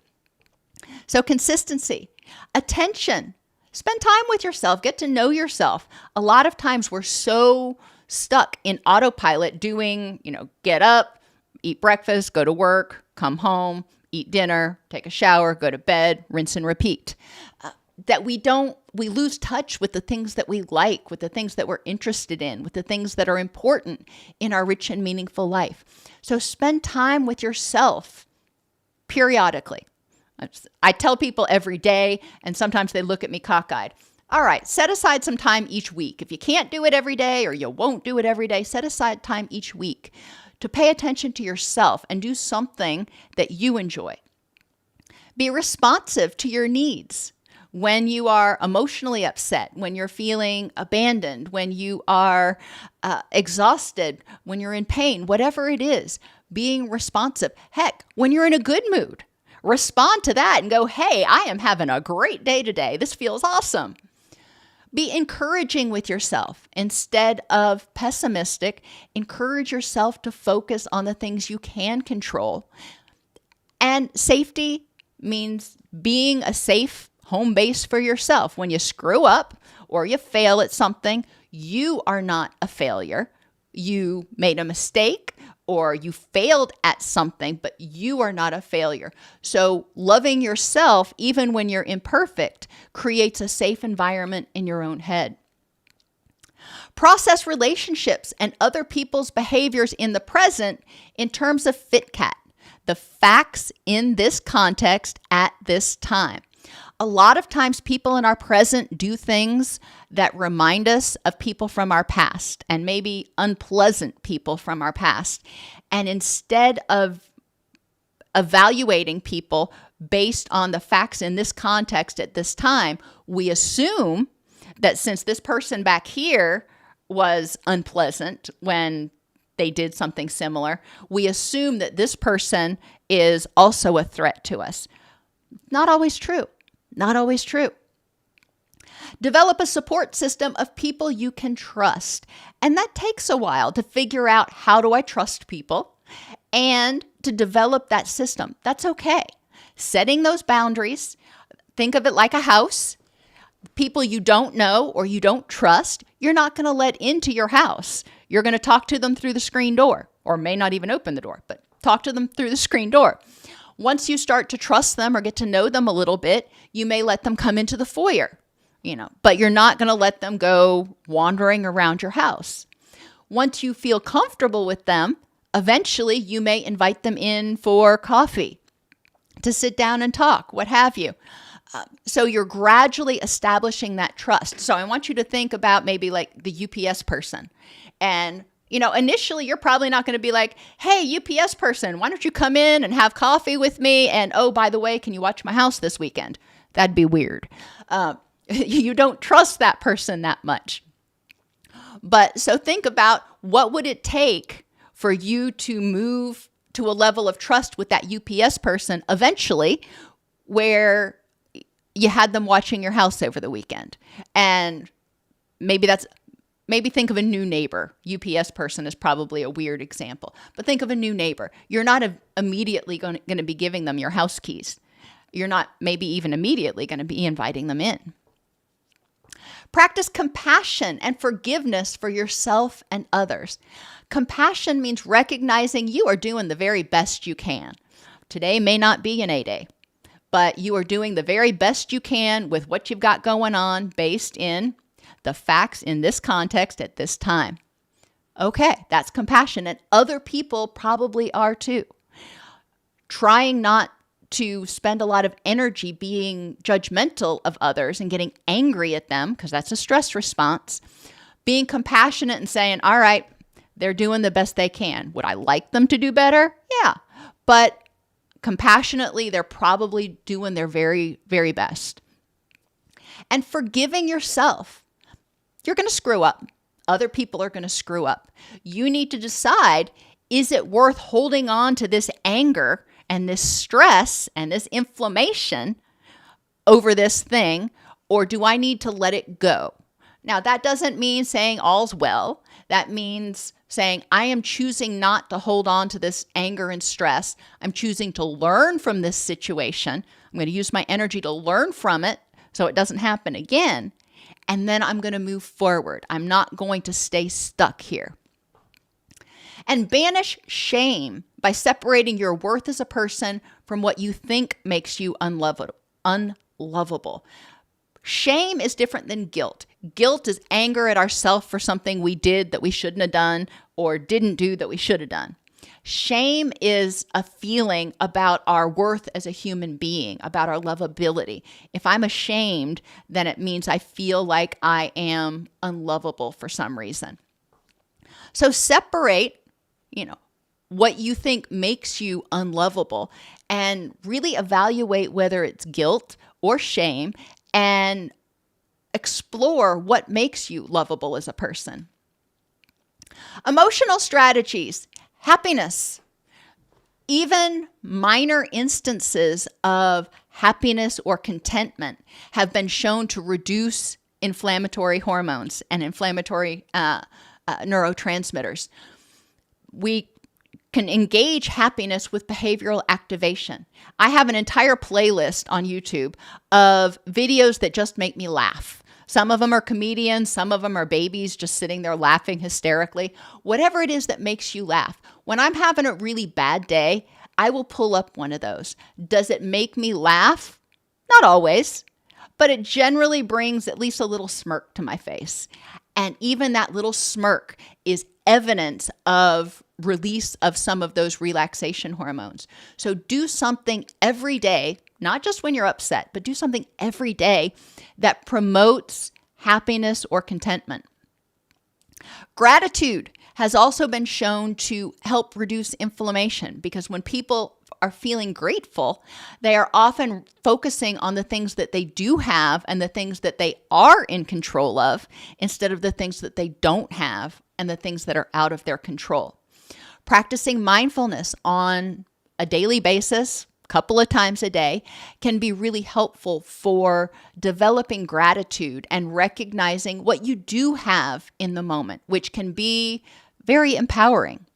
So consistency, attention, spend time with yourself, get to know yourself. A lot of times we're so stuck in autopilot doing, get up, eat breakfast, go to work, come home, eat dinner, take a shower, go to bed, rinse and repeat. That we lose touch with the things that we like, with the things that we're interested in, with the things that are important in our rich and meaningful life. So spend time with yourself periodically. I tell people every day, and sometimes they look at me cockeyed. All right, set aside some time each week. If you can't do it every day or you won't do it every day, set aside time each week to pay attention to yourself and do something that you enjoy. Be responsive to your needs. When you are emotionally upset, when you're feeling abandoned, when you are exhausted, when you're in pain, whatever it is, being responsive. Heck, when you're in a good mood, respond to that and go, hey, I am having a great day today. This feels awesome. Be encouraging with yourself instead of pessimistic. Encourage yourself to focus on the things you can control. And safety means being a safe home base for yourself. When you screw up or you fail at something, you are not a failure. You made a mistake or you failed at something, but you are not a failure. So loving yourself, even when you're imperfect, creates a safe environment in your own head. Process relationships and other people's behaviors in the present in terms of FitCat, the facts in this context at this time. A lot of times people in our present do things that remind us of people from our past and maybe unpleasant people from our past. And instead of evaluating people based on the facts in this context at this time, we assume that since this person back here was unpleasant when they did something similar, we assume that this person is also a threat to us. Not always true. Not always true. Develop a support system of people you can trust. And that takes a while to figure out, how do I trust people? And to develop that system. That's okay. Setting those boundaries, think of it like a house. People you don't know or you don't trust, you're not going to let into your house. You're going to talk to them through the screen door, or may not even open the door, but talk to them through the screen door. Once you start to trust them or get to know them a little bit, you may let them come into the foyer, but you're not going to let them go wandering around your house. Once you feel comfortable with them, eventually you may invite them in for coffee, to sit down and talk, what have you. So you're gradually establishing that trust. So I want you to think about maybe like the UPS person. And initially you're probably not going to be like, hey, UPS person, why don't you come in and have coffee with me? And oh, by the way, can you watch my house this weekend? That'd be weird. You don't trust that person that much. But so think about, what would it take for you to move to a level of trust with that UPS person eventually, where you had them watching your house over the weekend? And maybe think of a new neighbor. UPS person is probably a weird example, but think of a new neighbor. You're not immediately going to be giving them your house keys. You're not maybe even immediately going to be inviting them in. Practice compassion and forgiveness for yourself and others. Compassion means recognizing you are doing the very best you can. Today may not be an A-day, but you are doing the very best you can with what you've got going on based in the facts in this context at this time. Okay, that's compassion, and other people probably are too. Trying not to spend a lot of energy being judgmental of others and getting angry at them, because that's a stress response. Being compassionate and saying, all right, they're doing the best they can. Would I like them to do better? Yeah. But compassionately, they're probably doing their very, very best. And forgiving yourself. You're going to screw up. Other people are going to screw up. You need to decide, is it worth holding on to this anger and this stress and this inflammation over this thing, or do I need to let it go? Now, that doesn't mean saying all's well. That means saying, I am choosing not to hold on to this anger and stress. I'm choosing to learn from this situation. I'm going to use my energy to learn from it so it doesn't happen again. And then I'm going to move forward. I'm not going to stay stuck here. And banish shame by separating your worth as a person from what you think makes you unlovable. Shame is different than guilt. Guilt is anger at ourselves for something we did that we shouldn't have done or didn't do that we should have done. Shame is a feeling about our worth as a human being, about our lovability. If I'm ashamed, then it means I feel like I am unlovable for some reason. So separate, what you think makes you unlovable, and really evaluate whether it's guilt or shame, and explore what makes you lovable as a person. Emotional strategies. Happiness. Even minor instances of happiness or contentment have been shown to reduce inflammatory hormones and inflammatory neurotransmitters. We can engage happiness with behavioral activation. I have an entire playlist on YouTube of videos that just make me laugh. Some of them are comedians, some of them are babies just sitting there laughing hysterically. Whatever it is that makes you laugh. When I'm having a really bad day, I will pull up one of those. Does it make me laugh? Not always, but it generally brings at least a little smirk to my face. And even that little smirk is evidence of release of some of those relaxation hormones. So do something every day, not just when you're upset, but do something every day that promotes happiness or contentment. Gratitude has also been shown to help reduce inflammation, because when people are feeling grateful, they are often focusing on the things that they do have and the things that they are in control of, instead of the things that they don't have and the things that are out of their control. Practicing mindfulness on a daily basis, a couple of times a day, can be really helpful for developing gratitude and recognizing what you do have in the moment, which can be very empowering.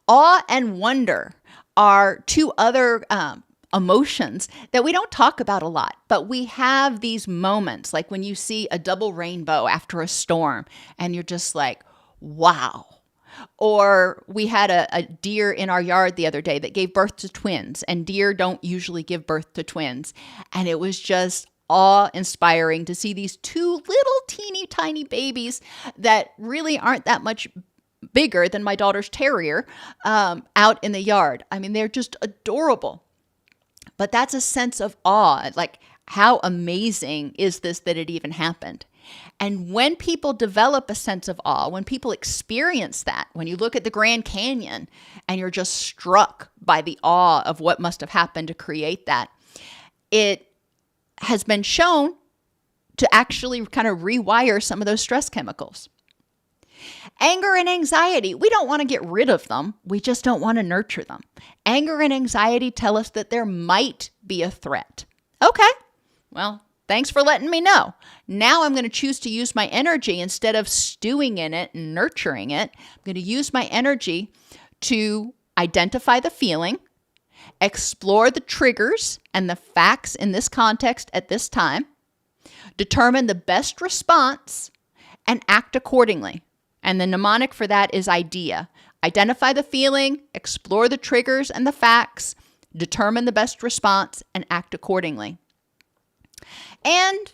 Awe and wonder are two other emotions that we don't talk about a lot, but we have these moments, like when you see a double rainbow after a storm and you're just like, wow. Or we had a deer in our yard the other day that gave birth to twins, and deer don't usually give birth to twins. And it was just awe-inspiring to see these two little teeny tiny babies that really aren't that much bigger than my daughter's terrier out in the yard. I mean, they're just adorable. But that's a sense of awe, like how amazing is this that it even happened? And when people develop a sense of awe, when people experience that, when you look at the Grand Canyon and you're just struck by the awe of what must have happened to create that, it has been shown to actually kind of rewire some of those stress chemicals. Anger and anxiety, we don't want to get rid of them. We just don't want to nurture them. Anger and anxiety tell us that there might be a threat. Okay, well, thanks for letting me know. Now I'm going to choose to use my energy instead of stewing in it and nurturing it. I'm going to use my energy to identify the feeling, explore the triggers and the facts in this context at this time, determine the best response, and act accordingly. And the mnemonic for that is IDEA. Identify the feeling, explore the triggers and the facts, determine the best response, and act accordingly. And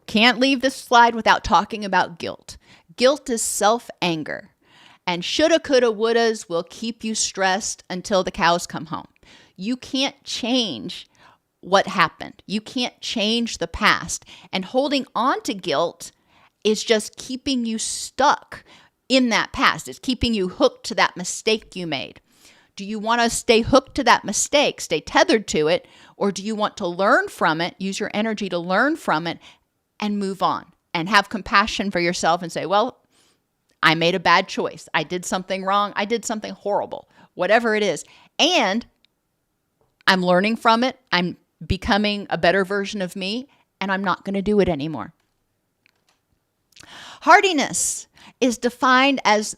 can't leave this slide without talking about guilt. Guilt is self-anger. And shoulda, coulda, wouldas will keep you stressed until the cows come home. You can't change what happened. You can't change the past. And holding on to guilt is just keeping you stuck in that past. It's keeping you hooked to that mistake you made. Do you want to stay hooked to that mistake, stay tethered to it, or do you want to learn from it, use your energy to learn from it and move on and have compassion for yourself and say, well, I made a bad choice. I did something wrong. I did something horrible, whatever it is. And I'm learning from it. I'm becoming a better version of me, and I'm not going to do it anymore. Hardiness is defined as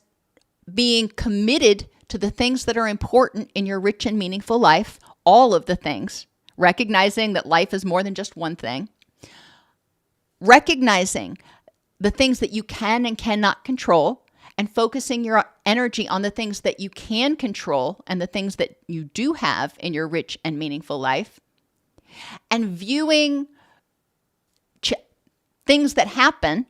being committed to the things that are important in your rich and meaningful life, all of the things, recognizing that life is more than just one thing, recognizing the things that you can and cannot control, and focusing your energy on the things that you can control and the things that you do have in your rich and meaningful life, and viewing things that happen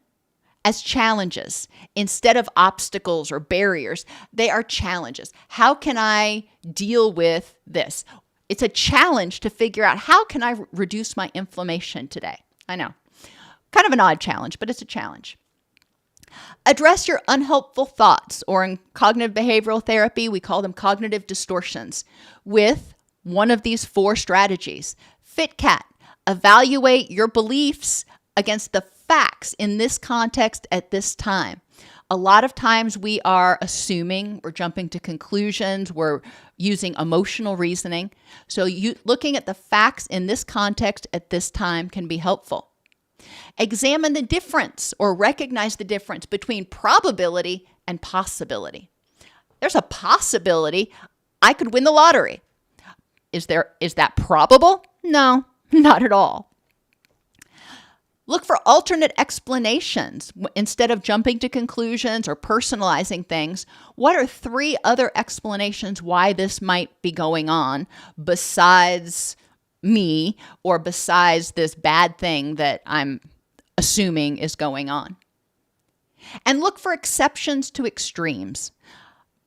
as challenges instead of obstacles or barriers. They are challenges. How can I deal with this? It's a challenge to figure out, how can I reduce my inflammation today? I know, kind of an odd challenge, but it's a challenge. Address your unhelpful thoughts, or in cognitive behavioral therapy, we call them cognitive distortions, with one of these 4 strategies. FitCat, evaluate your beliefs against the facts in this context at this time. A lot of times we are assuming, we're jumping to conclusions, we're using emotional reasoning. So looking at the facts in this context at this time can be helpful. Examine the difference, or recognize the difference between probability and possibility. There's a possibility I could win the lottery. Is that probable? No, not at all. Look for alternate explanations. Instead of jumping to conclusions or personalizing things, what are 3 other explanations why this might be going on besides me, or besides this bad thing that I'm assuming is going on? And look for exceptions to extremes.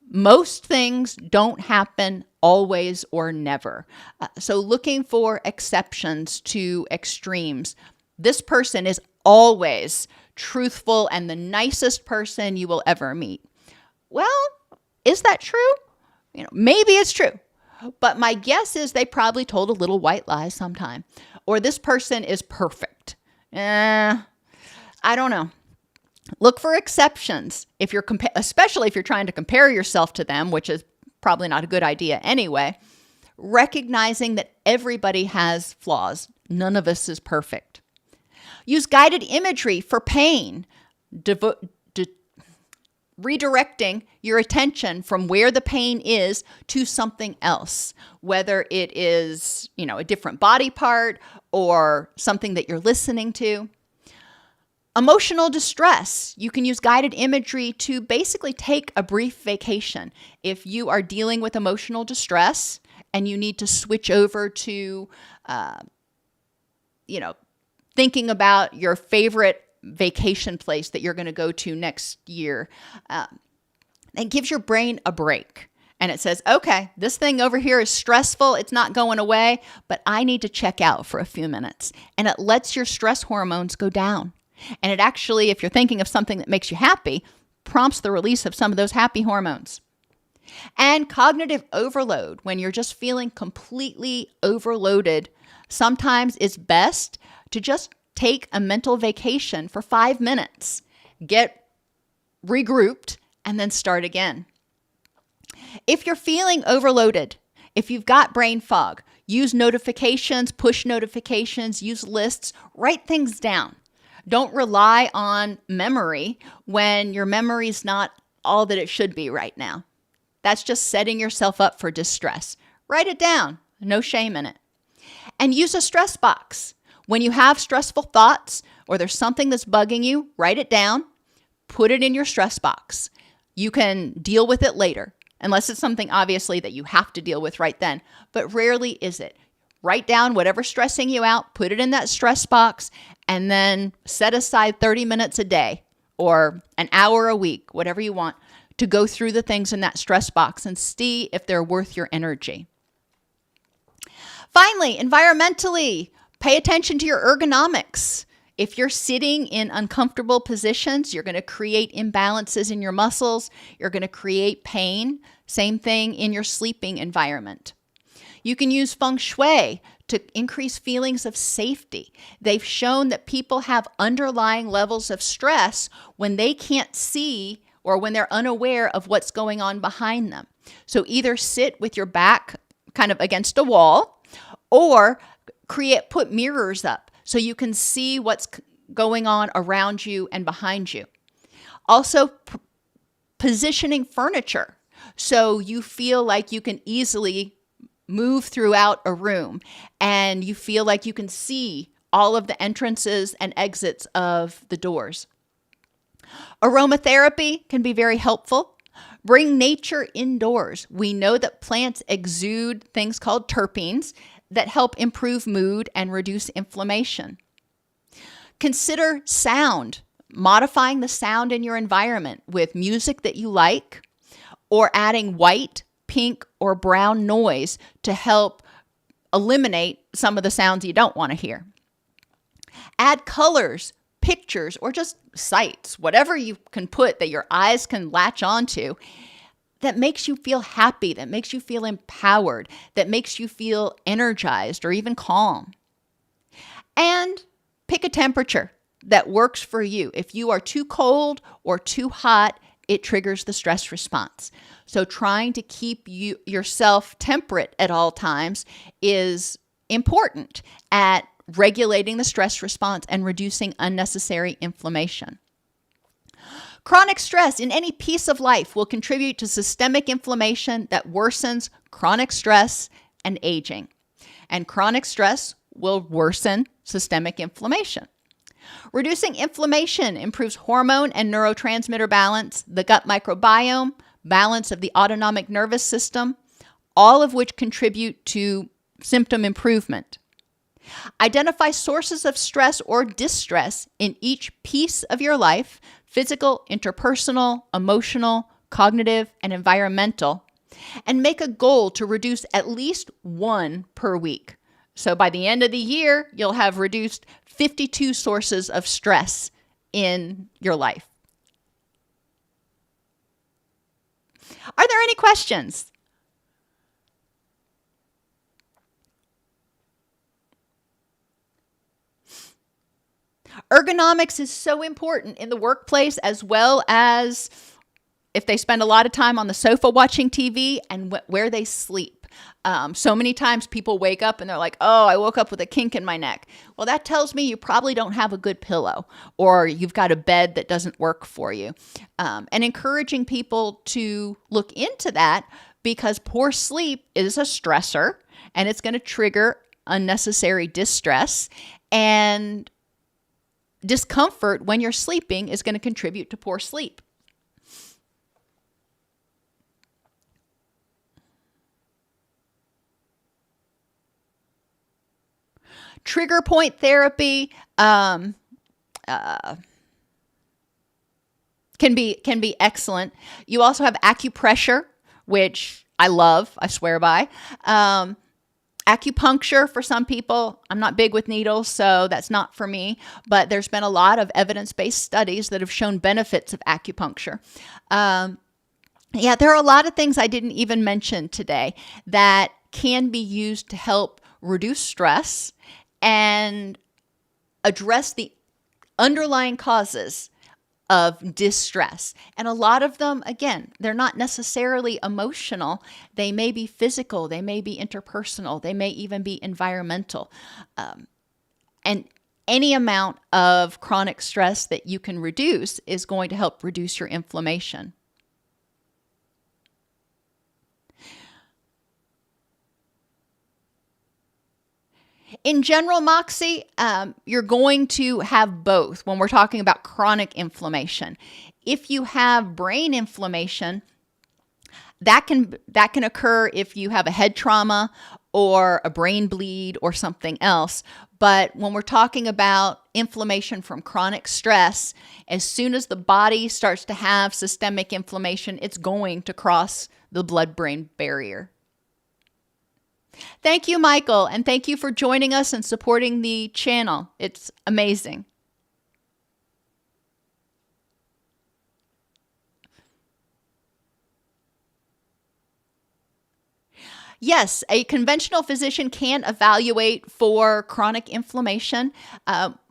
Most things don't happen always or never. So looking for exceptions to extremes. This person is always truthful and the nicest person you will ever meet. Well, is that true? Maybe it's true. But my guess is they probably told a little white lie sometime. Or this person is perfect. I don't know. Look for exceptions. Especially if you're trying to compare yourself to them, which is probably not a good idea anyway. Recognizing that everybody has flaws. None of us is perfect. Use guided imagery for pain, redirecting your attention from where the pain is to something else, whether it is, a different body part or something that you're listening to. Emotional distress. You can use guided imagery to basically take a brief vacation. If you are dealing with emotional distress and you need to switch over to, thinking about your favorite vacation place that you're going to go to next year, it gives your brain a break. And it says, okay, this thing over here is stressful. It's not going away, but I need to check out for a few minutes. And it lets your stress hormones go down. And it actually, if you're thinking of something that makes you happy, prompts the release of some of those happy hormones. And cognitive overload, when you're just feeling completely overloaded, sometimes it's best to just take a mental vacation for 5 minutes, get regrouped, and then start again. If you're feeling overloaded, if you've got brain fog, use notifications, push notifications, use lists, write things down. Don't rely on memory when your memory's not all that it should be right now. That's just setting yourself up for distress. Write it down. No shame in it. And use a stress box. When you have stressful thoughts or there's something that's bugging you, write it down, put it in your stress box. You can deal with it later, unless it's something obviously that you have to deal with right then, but rarely is it. Write down whatever's stressing you out, put it in that stress box, and then set aside 30 minutes a day or an hour a week, whatever you want, to go through the things in that stress box and see if they're worth your energy. Finally, environmentally, pay attention to your ergonomics. If you're sitting in uncomfortable positions, you're going to create imbalances in your muscles. You're going to create pain. Same thing in your sleeping environment. You can use feng shui to increase feelings of safety. They've shown that people have underlying levels of stress when they can't see or when they're unaware of what's going on behind them. So either sit with your back kind of against a wall or put mirrors up so you can see what's going on around you and behind you. Also, positioning furniture so you feel like you can easily move throughout a room and you feel like you can see all of the entrances and exits of the doors. Aromatherapy can be very helpful. Bring nature indoors. We know that plants exude things called terpenes that help improve mood and reduce inflammation. Consider sound, modifying the sound in your environment with music that you like, or adding white, pink, or brown noise to help eliminate some of the sounds you don't want to hear. Add colors, pictures, or just sights, whatever you can put that your eyes can latch onto that makes you feel happy, that makes you feel empowered, that makes you feel energized or even calm. And pick a temperature that works for you. If you are too cold or too hot, it triggers the stress response. So trying to keep yourself temperate at all times is important at regulating the stress response and reducing unnecessary inflammation. Chronic stress in any piece of life will contribute to systemic inflammation that worsens chronic stress and aging. And chronic stress will worsen systemic inflammation. Reducing inflammation improves hormone and neurotransmitter balance, the gut microbiome, balance of the autonomic nervous system, all of which contribute to symptom improvement. Identify sources of stress or distress in each piece of your life: physical, interpersonal, emotional, cognitive, and environmental, and make a goal to reduce at least one per week. So by the end of the year, you'll have reduced 52 sources of stress in your life. Are there any questions? Ergonomics is so important in the workplace, as well as if they spend a lot of time on the sofa watching TV and where they sleep. So many times people wake up and they're like, oh, I woke up with a kink in my neck. Well, that tells me you probably don't have a good pillow, or you've got a bed that doesn't work for you. And encouraging people to look into that, because poor sleep is a stressor and it's going to trigger unnecessary distress, and discomfort when you're sleeping is going to contribute to poor sleep. Trigger point therapy can be excellent. You also have acupressure, which I love, I swear by. Acupuncture for some people. I'm not big with needles, so that's not for me. But there's been a lot of evidence-based studies that have shown benefits of acupuncture. There are a lot of things I didn't even mention today that can be used to help reduce stress and address the underlying causes of distress. And a lot of them, again, they're not necessarily emotional. They may be physical, they may be interpersonal, they may even be environmental. And any amount of chronic stress that you can reduce is going to help reduce your inflammation. In general, Moxie, you're going to have both when we're talking about chronic inflammation. If you have brain inflammation, that can occur if you have a head trauma or a brain bleed or something else. But when we're talking about inflammation from chronic stress, as soon as the body starts to have systemic inflammation, it's going to cross the blood-brain barrier. Thank you, Michael, and thank you for joining us and supporting the channel. It's amazing. Yes, a conventional physician can evaluate for chronic inflammation.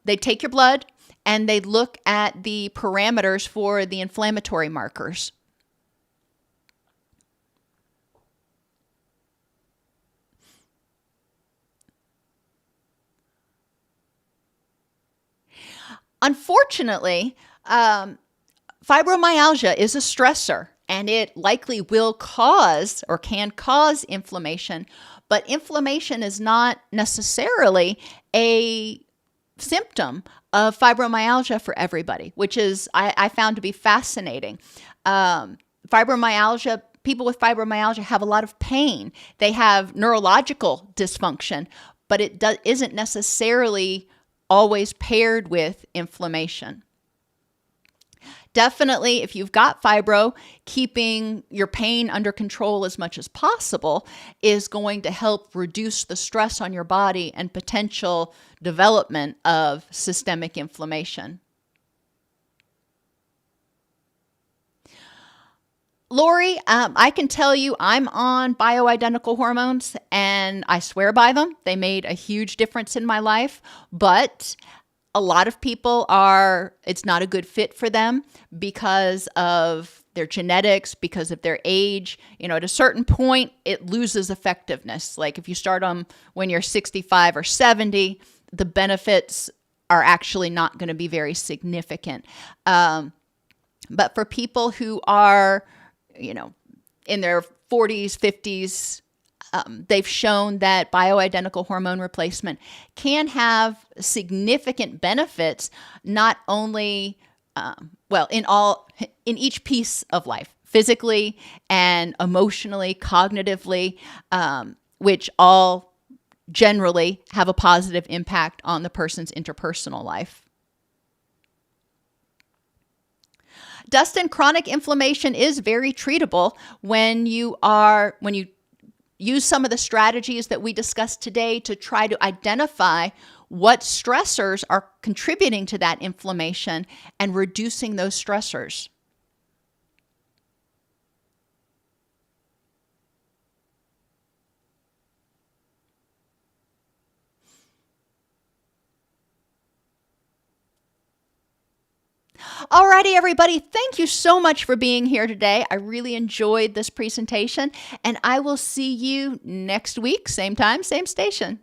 They take your blood and they look at the parameters for the inflammatory markers. Unfortunately, fibromyalgia is a stressor, and it likely will cause or can cause inflammation, but inflammation is not necessarily a symptom of fibromyalgia for everybody, which is I found to be fascinating. Fibromyalgia, people with fibromyalgia have a lot of pain. They have neurological dysfunction, but it isn't necessarily always paired with inflammation. Definitely, if you've got fibro, keeping your pain under control as much as possible is going to help reduce the stress on your body and potential development of systemic inflammation. Lori, I can tell you I'm on bioidentical hormones and I swear by them. They made a huge difference in my life, but a lot of people it's not a good fit for them because of their genetics, because of their age. At a certain point, it loses effectiveness. Like if you start them when you're 65 or 70, the benefits are actually not going to be very significant. But for people who are in their 40s, 50s, they've shown that bioidentical hormone replacement can have significant benefits, not only, in each piece of life, physically and emotionally, cognitively, which all generally have a positive impact on the person's interpersonal life. Dustin, chronic inflammation is very treatable when you use some of the strategies that we discussed today to try to identify what stressors are contributing to that inflammation and reducing those stressors. Alrighty, everybody. Thank you so much for being here today. I really enjoyed this presentation, and I will see you next week, same time, same station.